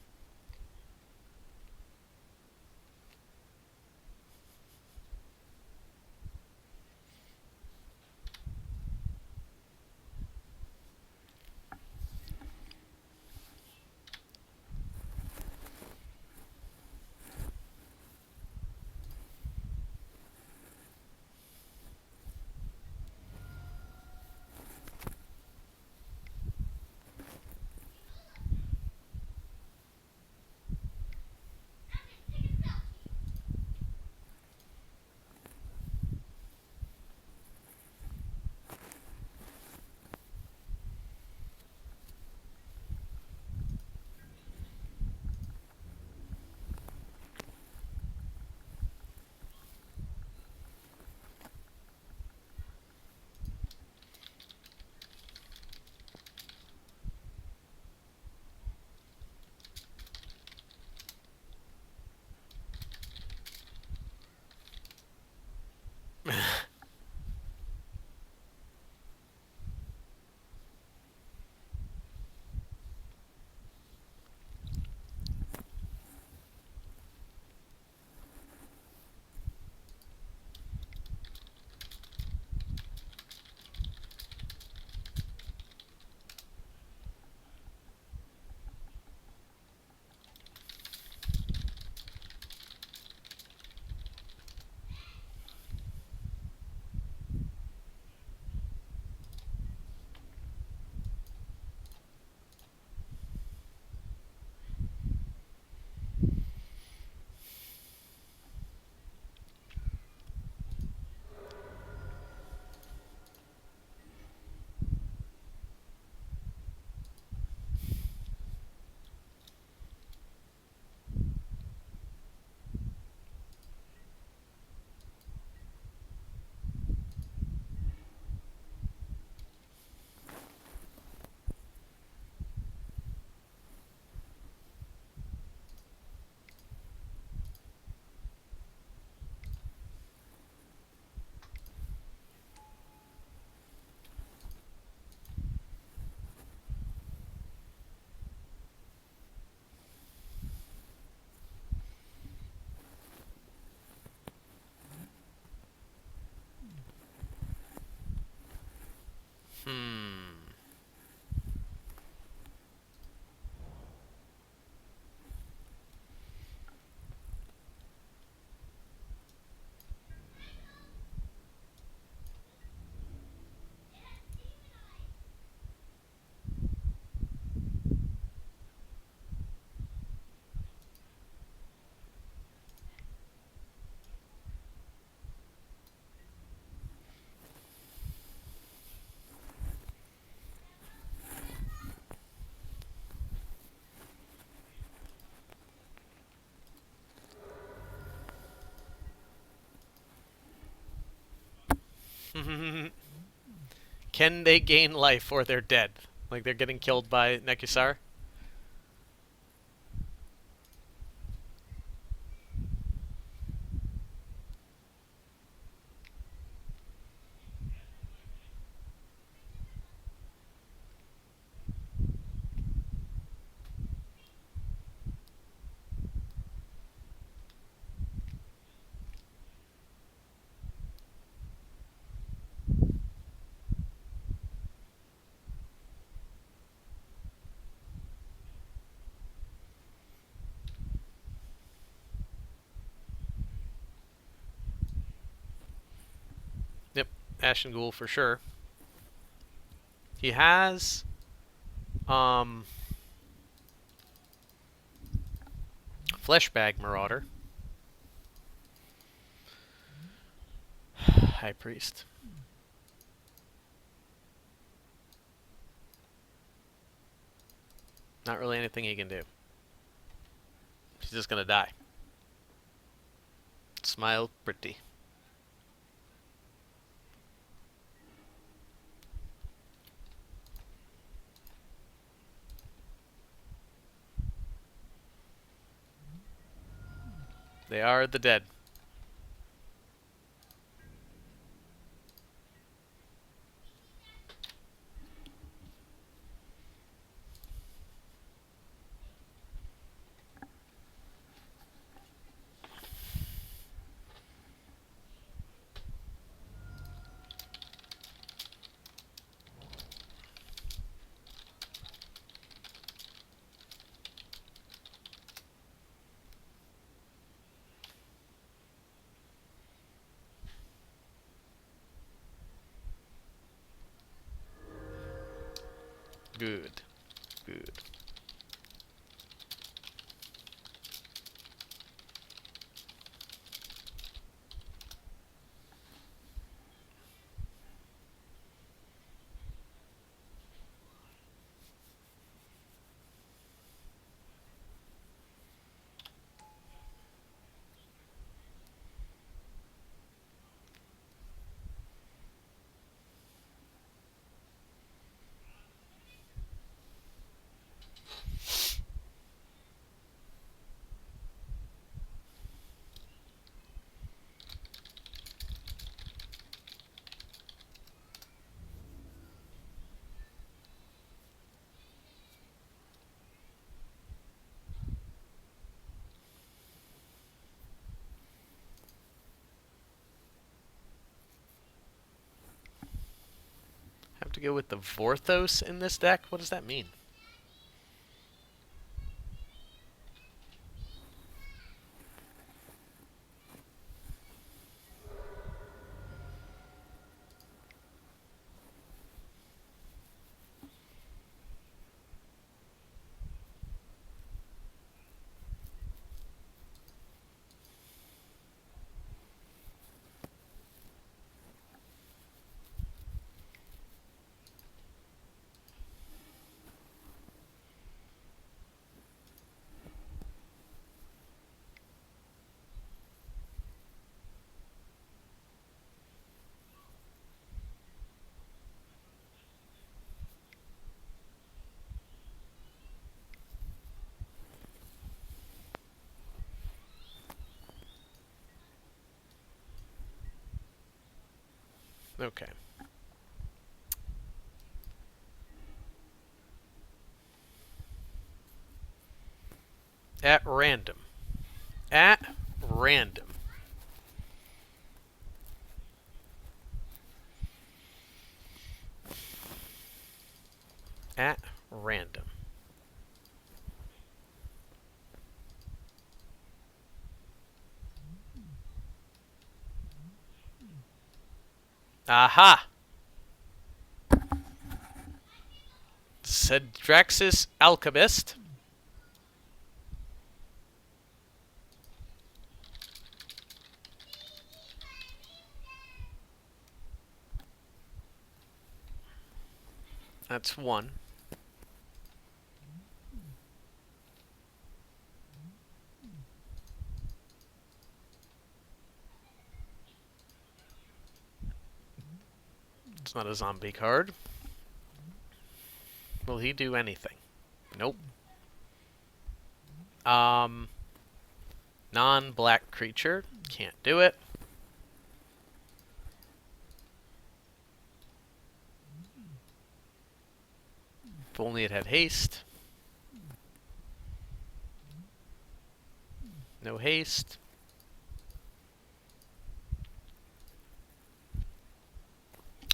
Can they gain life or they're dead? Like they're getting killed by Nekusar? Yep, Ashen Ghoul for sure. He has um Fleshbag Marauder. High Priest. Not really anything he can do. He's just gonna die. Smile pretty. They are the dead. Good. Good. Have to go with the Vorthos in this deck? What does that mean? Okay. At random. At random. At random. Aha! Cedraxis Alchemist. That's one. It's not a zombie card. Will he do anything? Nope. Non-black creature. Can't do it. If only it had haste. No haste.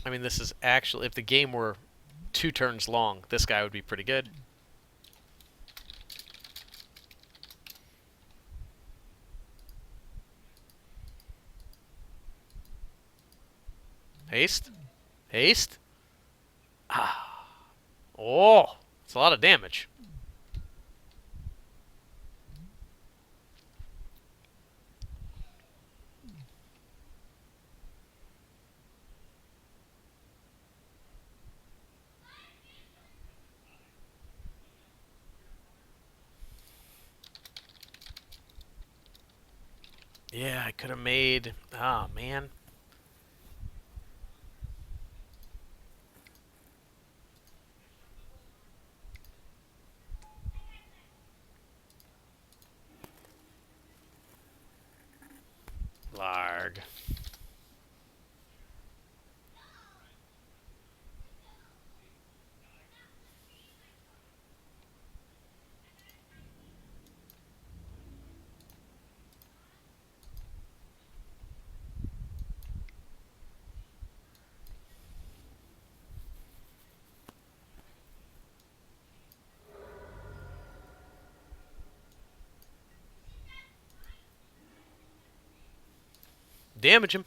I mean, this is actually, if the game were 2 turns long, this guy would be pretty good. Haste? Haste? Ah. Oh, it's a lot of damage. Yeah, I could have made... Ah, man. Larg. Damage him.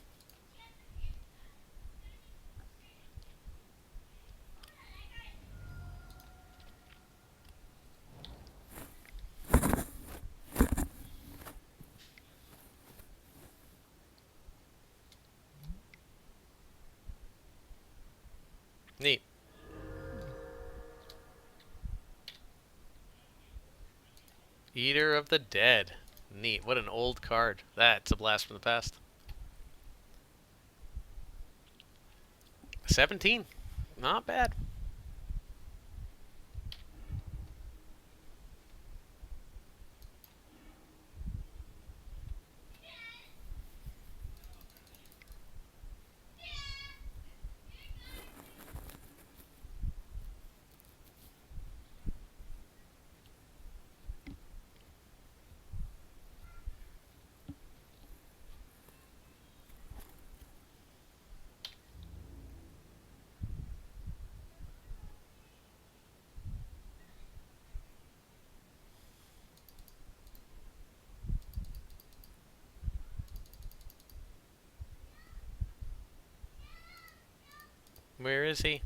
Neat. Eater of the Dead. Neat. What an old card. That's a blast from the past. 17. Not bad. Where is he?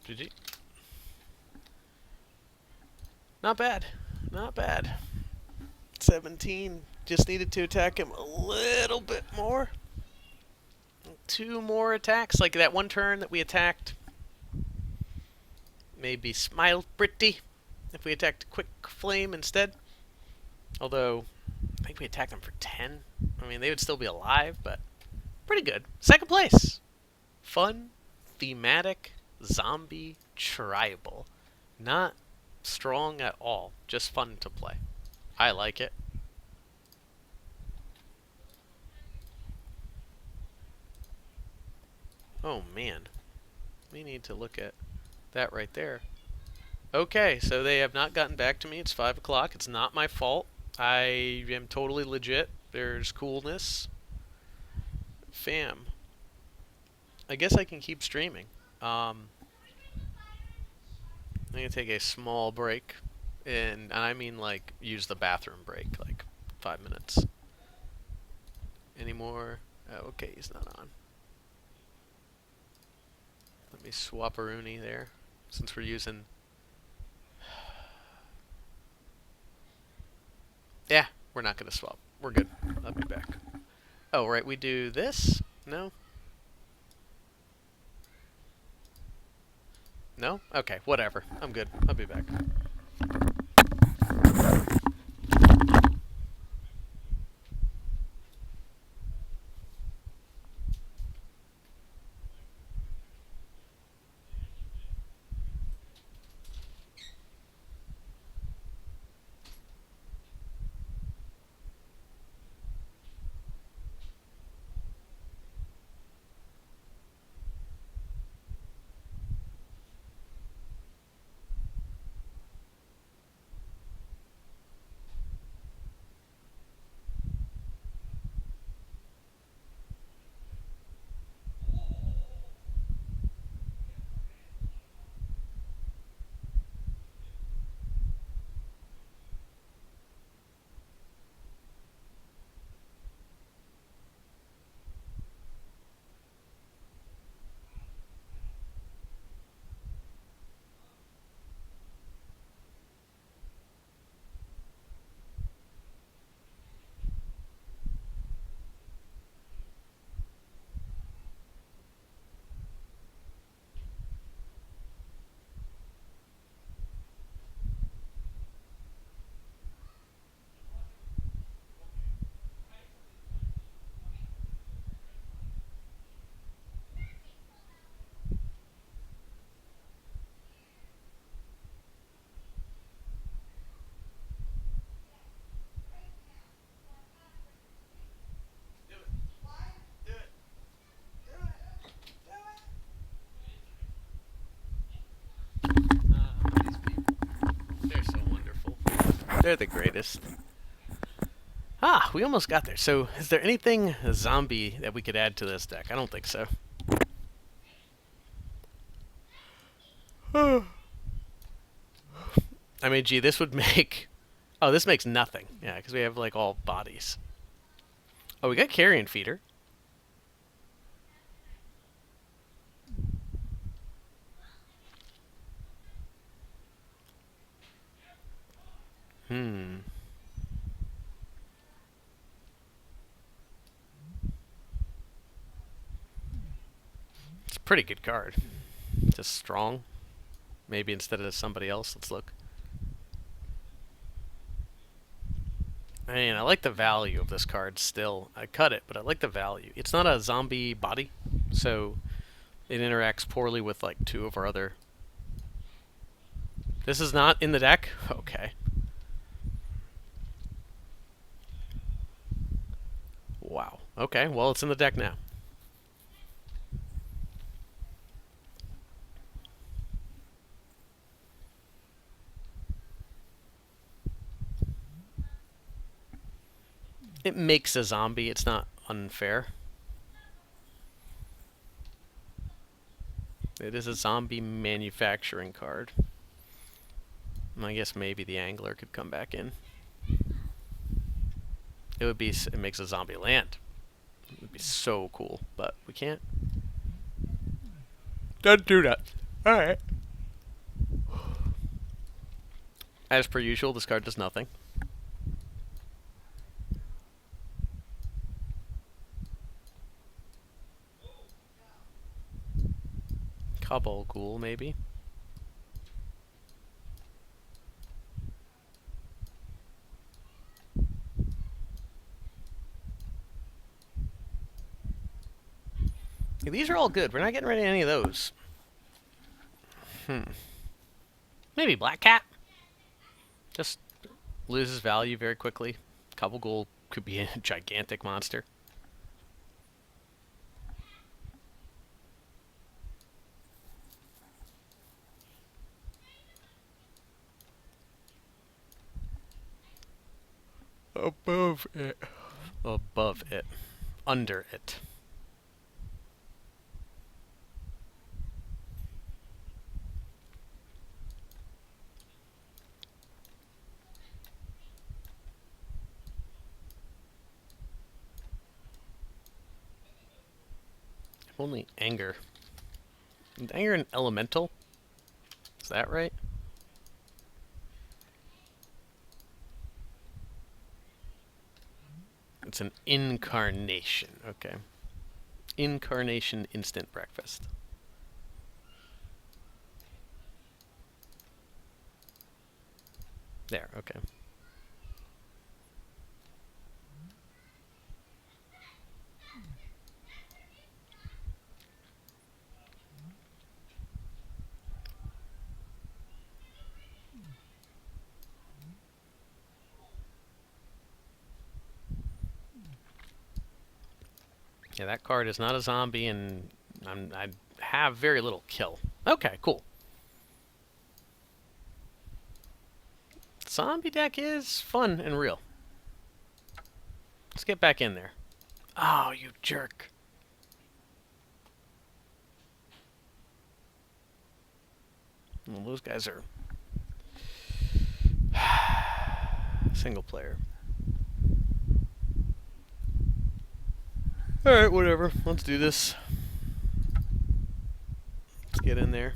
Did he? Not bad. Not bad. 17. Just needed to attack him a little bit more. 2 more attacks, like that one turn that we attacked. Maybe smile pretty if we attacked Quick Flame instead. Although, I think we attacked them for 10. I mean, they would still be alive, but pretty good. Second place. Fun, thematic, zombie, tribal. Not strong at all. Just fun to play. I like it. Oh, man. We need to look at that right there. Okay, so they have not gotten back to me. It's 5 o'clock. It's not my fault. I am totally legit. There's coolness. Fam. I guess I can keep streaming. I'm going to take a small break. And I mean, like, use the bathroom break. Like, 5 minutes. Any more? Oh, okay, he's not on. Let me swap a Rooney there. Since we're using... Yeah, we're not going to swap. We're good. I'll be back. Oh, right, we do this. No? No? Okay, whatever. I'm good. I'll be back. They're so wonderful. They're the greatest. Ah, we almost got there. So, is there anything zombie that we could add to this deck? I don't think so. I mean, gee, this would make... Oh, this makes nothing. Yeah, because we have, like, all bodies. Oh, we got Carrion Feeder. Hmm. It's a pretty good card. Just strong. Maybe instead of somebody else. Let's look. I mean, I like the value of this card still. I cut it, but I like the value. It's not a zombie body, so it interacts poorly with, like, two of our other... This is not in the deck? Okay. Wow. Okay, well, it's in the deck now. It makes a zombie. It's not unfair. It is a zombie manufacturing card. I guess maybe the angler could come back in. It would be. It makes a zombie land. It would be so cool, but we can't. Don't do that. All right. As per usual, this card does nothing. Couple cool, maybe. These are all good. We're not getting rid of any of those. Maybe Black Cat. Just loses value very quickly. Couple Ghoul could be a gigantic monster. Above it. Above it. Under it. Only anger. Is anger an elemental? Is that right? It's an incarnation. Okay. Incarnation instant breakfast. There, okay. Yeah, that card is not a zombie, and I have very little kill. Okay, cool. Zombie deck is fun and real. Let's get back in there. Oh, you jerk. Well, those guys are single player. Alright, whatever. Let's do this. Let's get in there.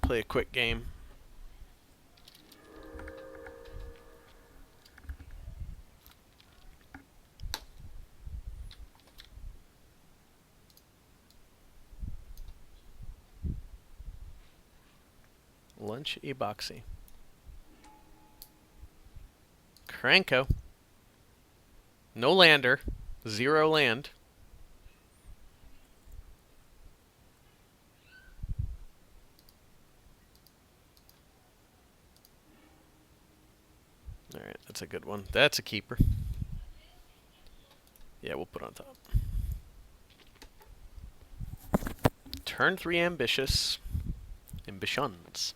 Play a quick game. Lunch Eboxy. Cranko. No lander. 0 land. Alright, that's a good one. That's a keeper. Yeah, we'll put on top. Turn 3 ambitious. Ambitions.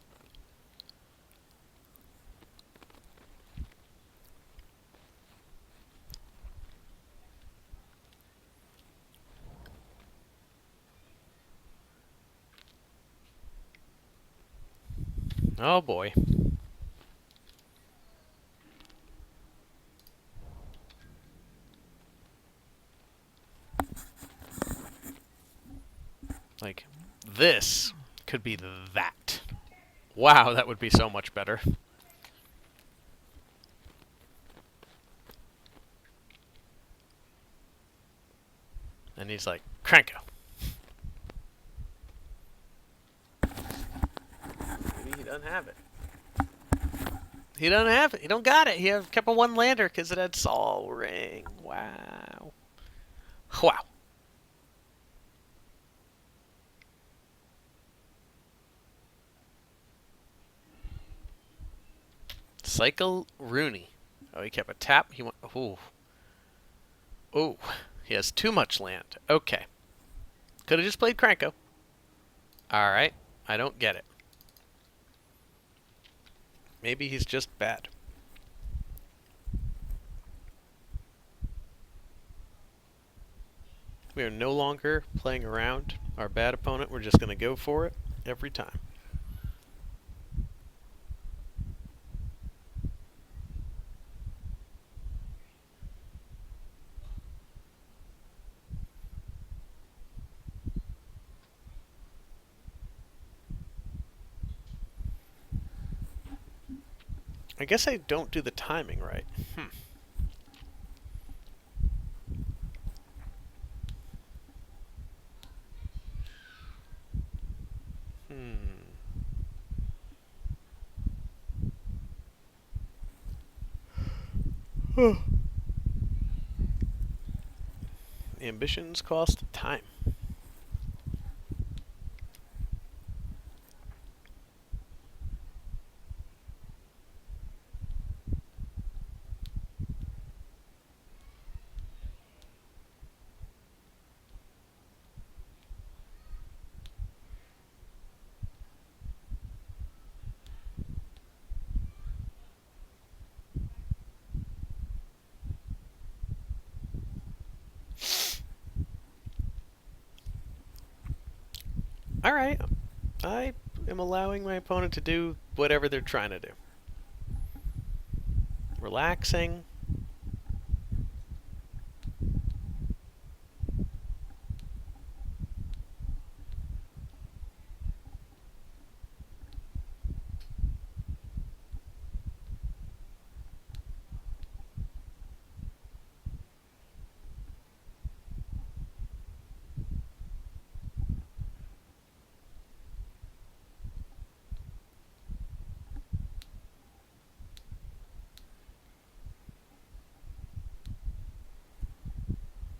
Oh boy. Like, this could be that. Wow, that would be so much better. And he's like, Cranko. Maybe he doesn't have it. He doesn't have it. He don't got it. He kept a 1 lander because it had Sol Ring. Wow. Wow. Cycle Rooney. Oh, he kept a tap. He went. Ooh. Ooh. He has too much land. Okay. Could have just played Cranko. Alright. I don't get it. Maybe he's just bad. We are no longer playing around our bad opponent. We're just going to go for it every time. I guess I don't do the timing right. Ambitions cost time. Alright. I am allowing my opponent to do whatever they're trying to do. Relaxing.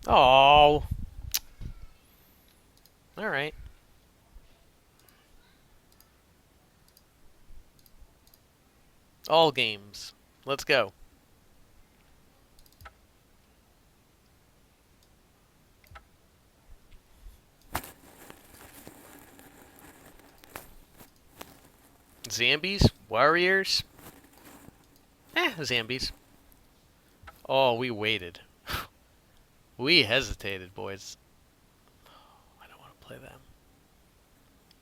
Oh. All right. All games. Let's go. Zambies? Warriors? Zambies. Oh, we waited. We hesitated, boys. I don't want to play them.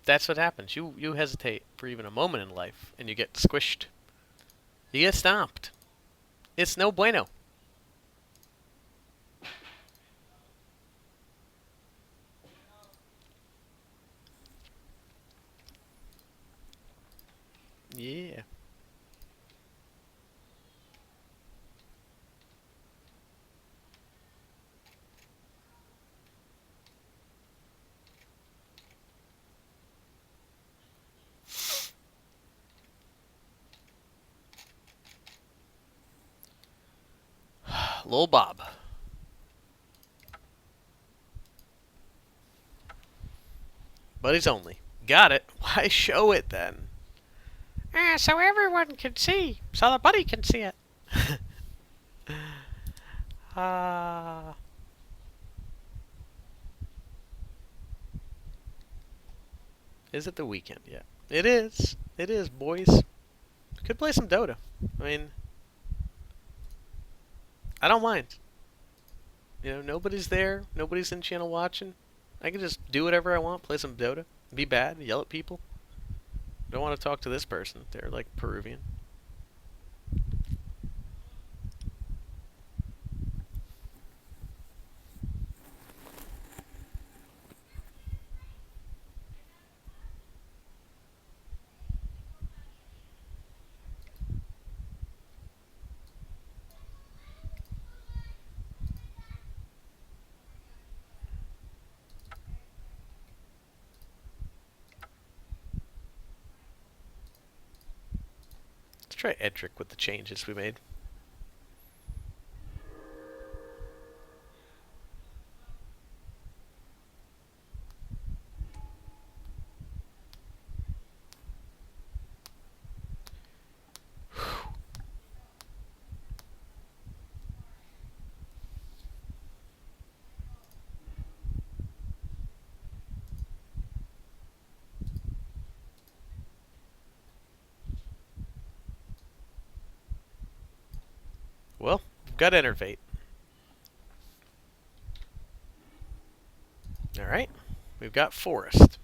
That's what happens. You hesitate for even a moment in life, and you get squished. You get stomped. It's no bueno. Yeah. Lil Bob. Buddies only. Got it. Why show it then? So everyone can see. So the buddy can see it. Ah. Is it the weekend yet? It is. It is, boys. Could play some Dota. I mean, I don't mind. Nobody's there. Nobody's in channel watching. I can just do whatever I want. Play some Dota. Be bad. Yell at people. Don't want to talk to this person. They're like Peruvian. Let's try Edric with the changes we made. Well, we've got Enervate. Alright. We've got Forest.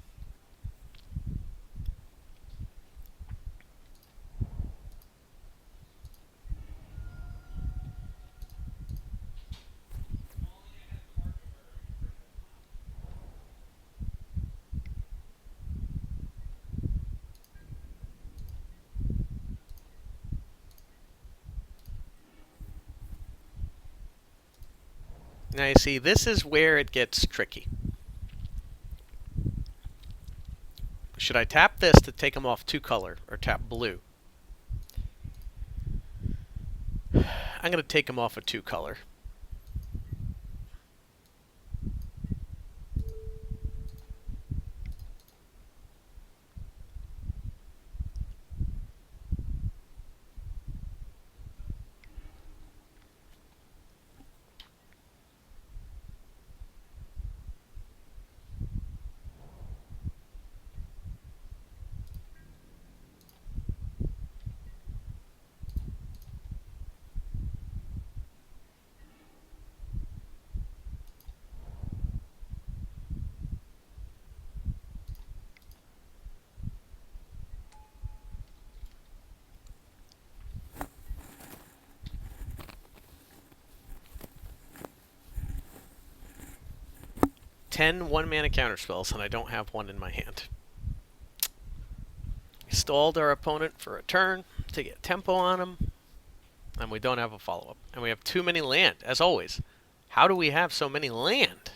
Now you see, this is where it gets tricky. Should I tap this to take him off 2-color, or tap blue? I'm going to take him off a 2-color. Ten one-mana counterspells, and I don't have one in my hand. We stalled our opponent for a turn to get tempo on him, and we don't have a follow-up. And we have too many land, as always. How do we have so many land?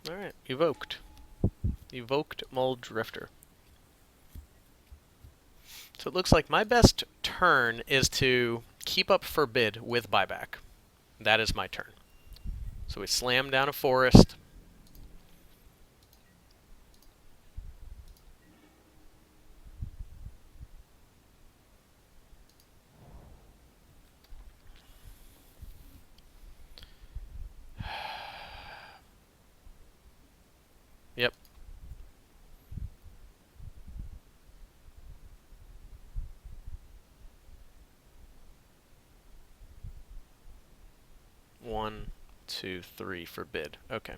Alright, evoked. Evoked Mull Drifter. So it looks like my best turn is to keep up Forbid with buyback. That is my turn. So we slam down a forest. Yep. One, two, three, Forbid. Okay.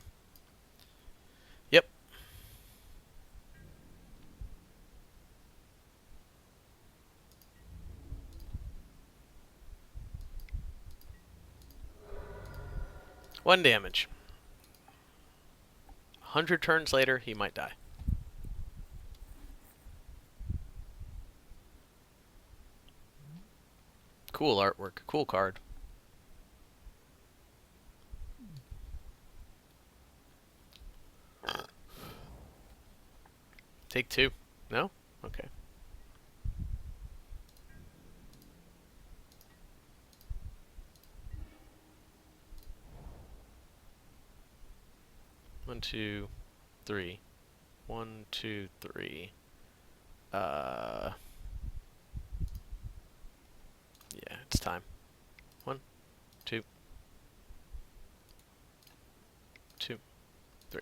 Yep. One damage. 100 turns later, he might die. Cool artwork. Cool card. Take two. No? Okay. One, two, three. One, two, three. Yeah, it's time. One, two, two, three.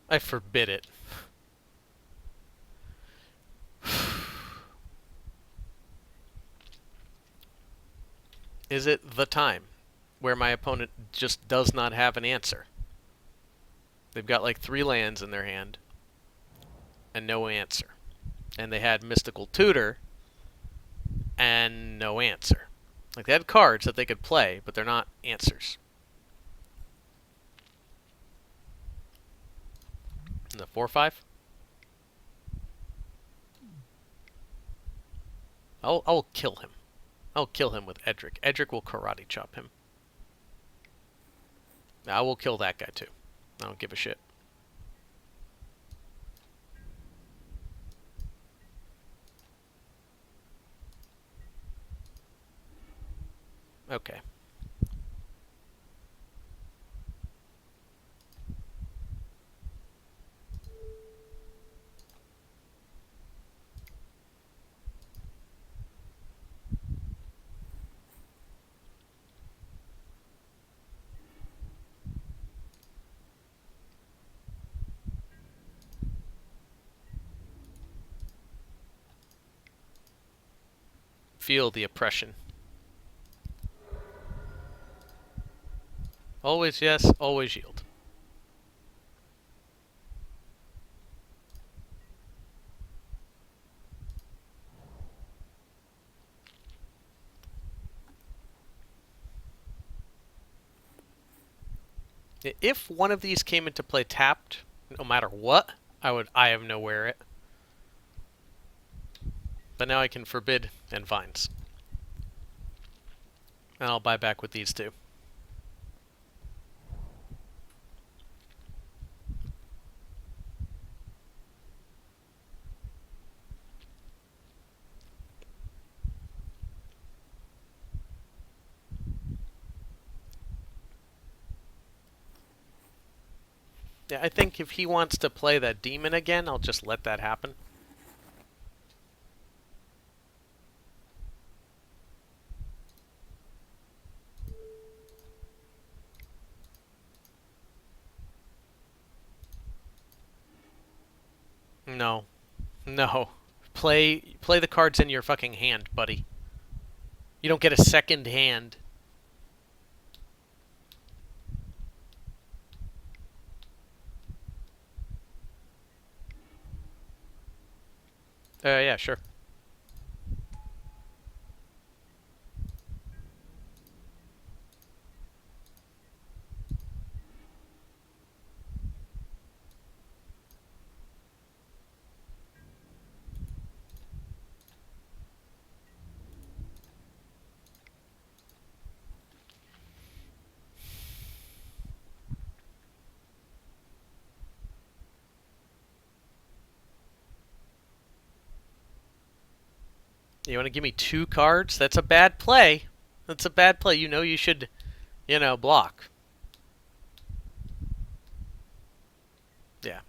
I forbid it. Is it the time where my opponent just does not have an answer? They've got like 3 lands in their hand and no answer. And they had Mystical Tutor and no answer. Like, they had cards that they could play, but they're not answers. And the 4/5? I'll kill him. I'll kill him with Edric. Edric will karate chop him. I will kill that guy too. I don't give a shit. Okay. Feel the oppression. Always yes, always yield. If one of these came into play tapped, no matter what, I have nowhere it. But now I can forbid and vines. And I'll buy back with these two. Yeah, I think if he wants to play that demon again, I'll just let that happen. No. No. Play the cards in your fucking hand, buddy. You don't get a second hand. Yeah, sure. You want to give me 2 cards? That's a bad play. That's a bad play. You know you should, block. Yeah.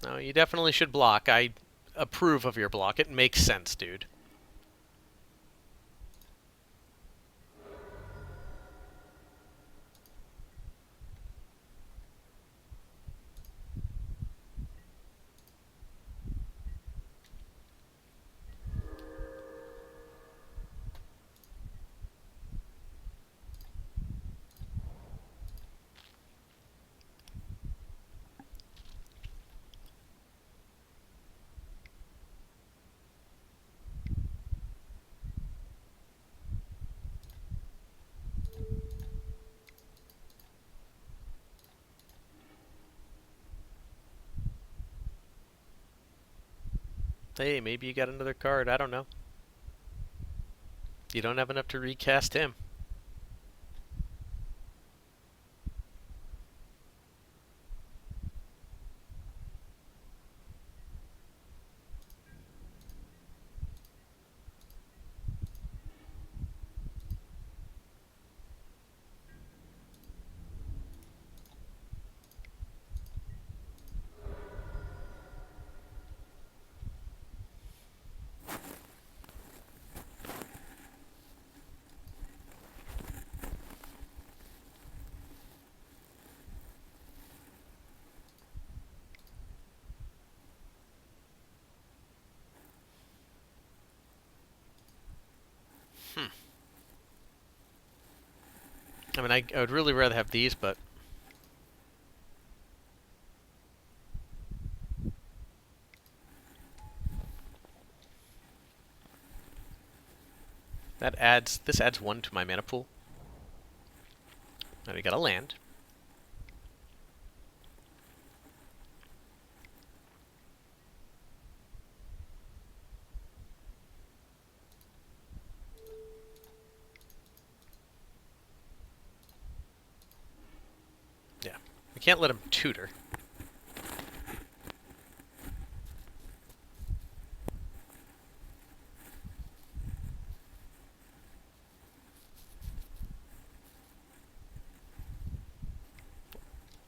No, you definitely should block. I approve of your block. It makes sense, dude. Hey, maybe you got another card. I don't know. You don't have enough to recast him. Hmm. I mean, I would really rather have these, but this adds 1 to my mana pool. Now we got a land. Yeah. We can't let him tutor.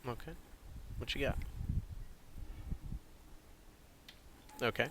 Okay. What you got? Okay.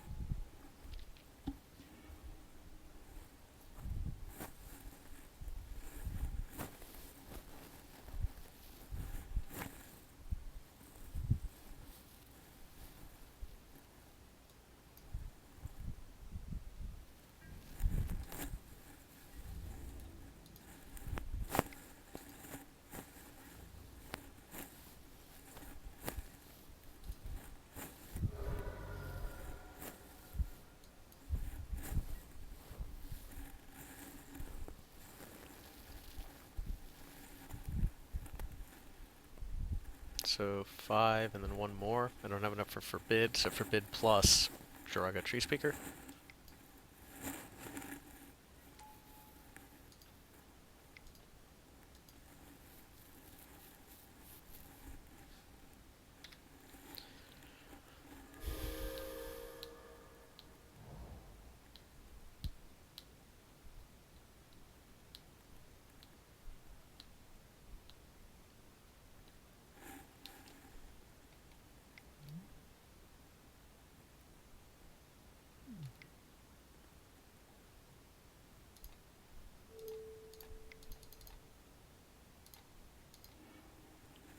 So 5 and then 1 more. I don't have enough for forbid, so forbid plus Jiraga Tree Speaker.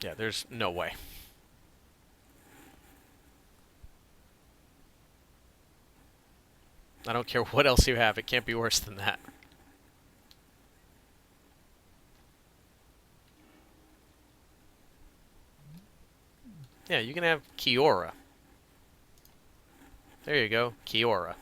Yeah, there's no way. I don't care what else you have, it can't be worse than that. Yeah, you can have Kiora. There you go. Kiora.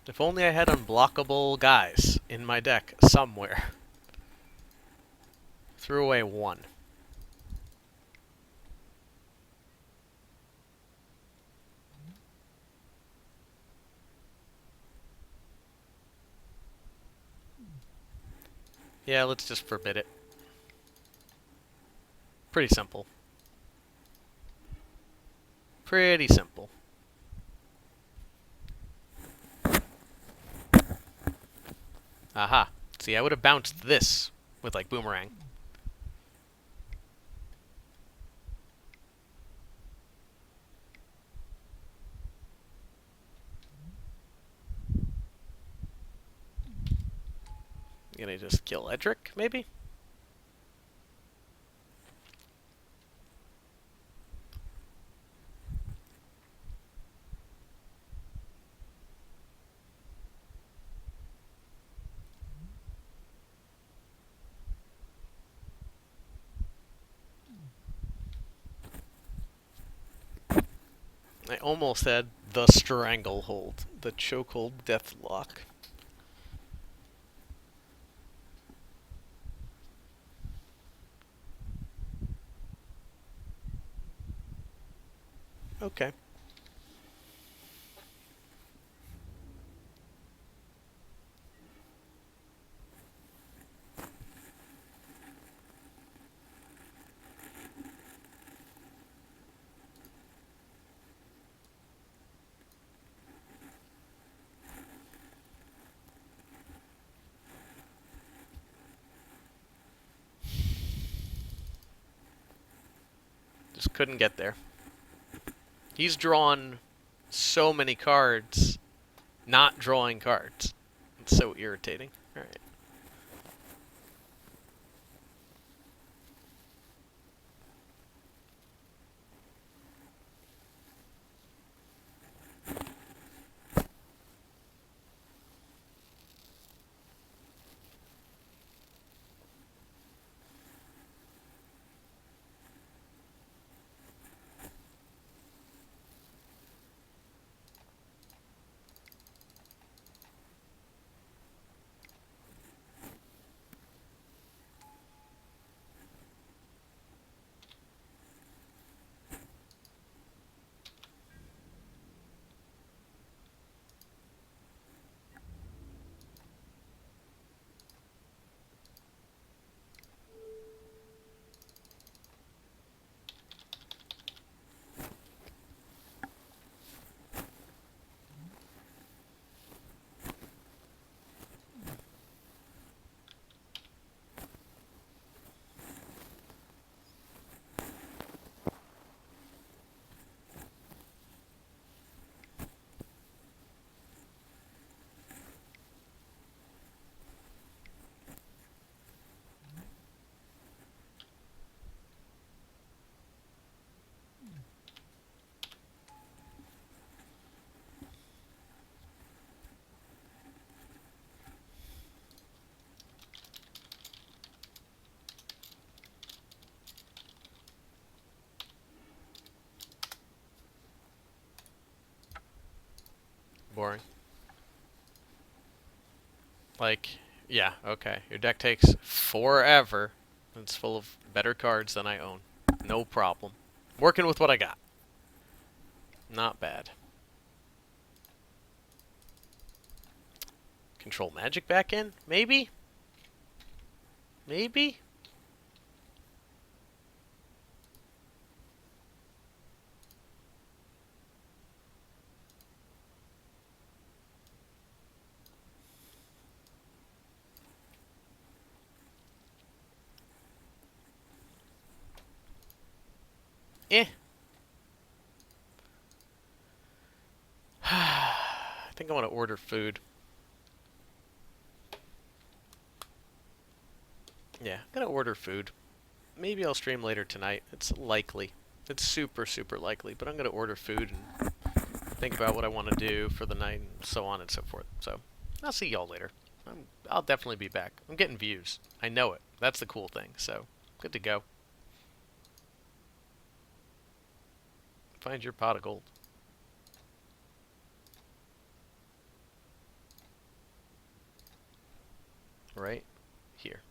If only I had unblockable guys in my deck somewhere. Threw away one. Yeah, let's just forbid it. Pretty simple. Pretty simple. Aha. See, I would have bounced this with, like, Boomerang. Gonna just kill Edric, maybe? I almost had the Stranglehold, the Chokehold Deathlock. Okay. Just couldn't get there. He's drawn so many cards, not drawing cards. It's so irritating. Alright. Boring. Like, Yeah, okay. Your deck takes forever. It's full of better cards than I own. No problem. Working with what I got. Not bad. Control magic back in? Maybe? Maybe? Eh. I think I want to order food. Yeah, I'm gonna order food. Maybe I'll stream later tonight. It's likely. It's super, super likely. But I'm gonna order food and think about what I want to do for the night and so on and so forth. So, I'll see y'all later. I'll definitely be back. I'm getting views. I know it. That's the cool thing. So, good to go. Find your pot of gold. Right here.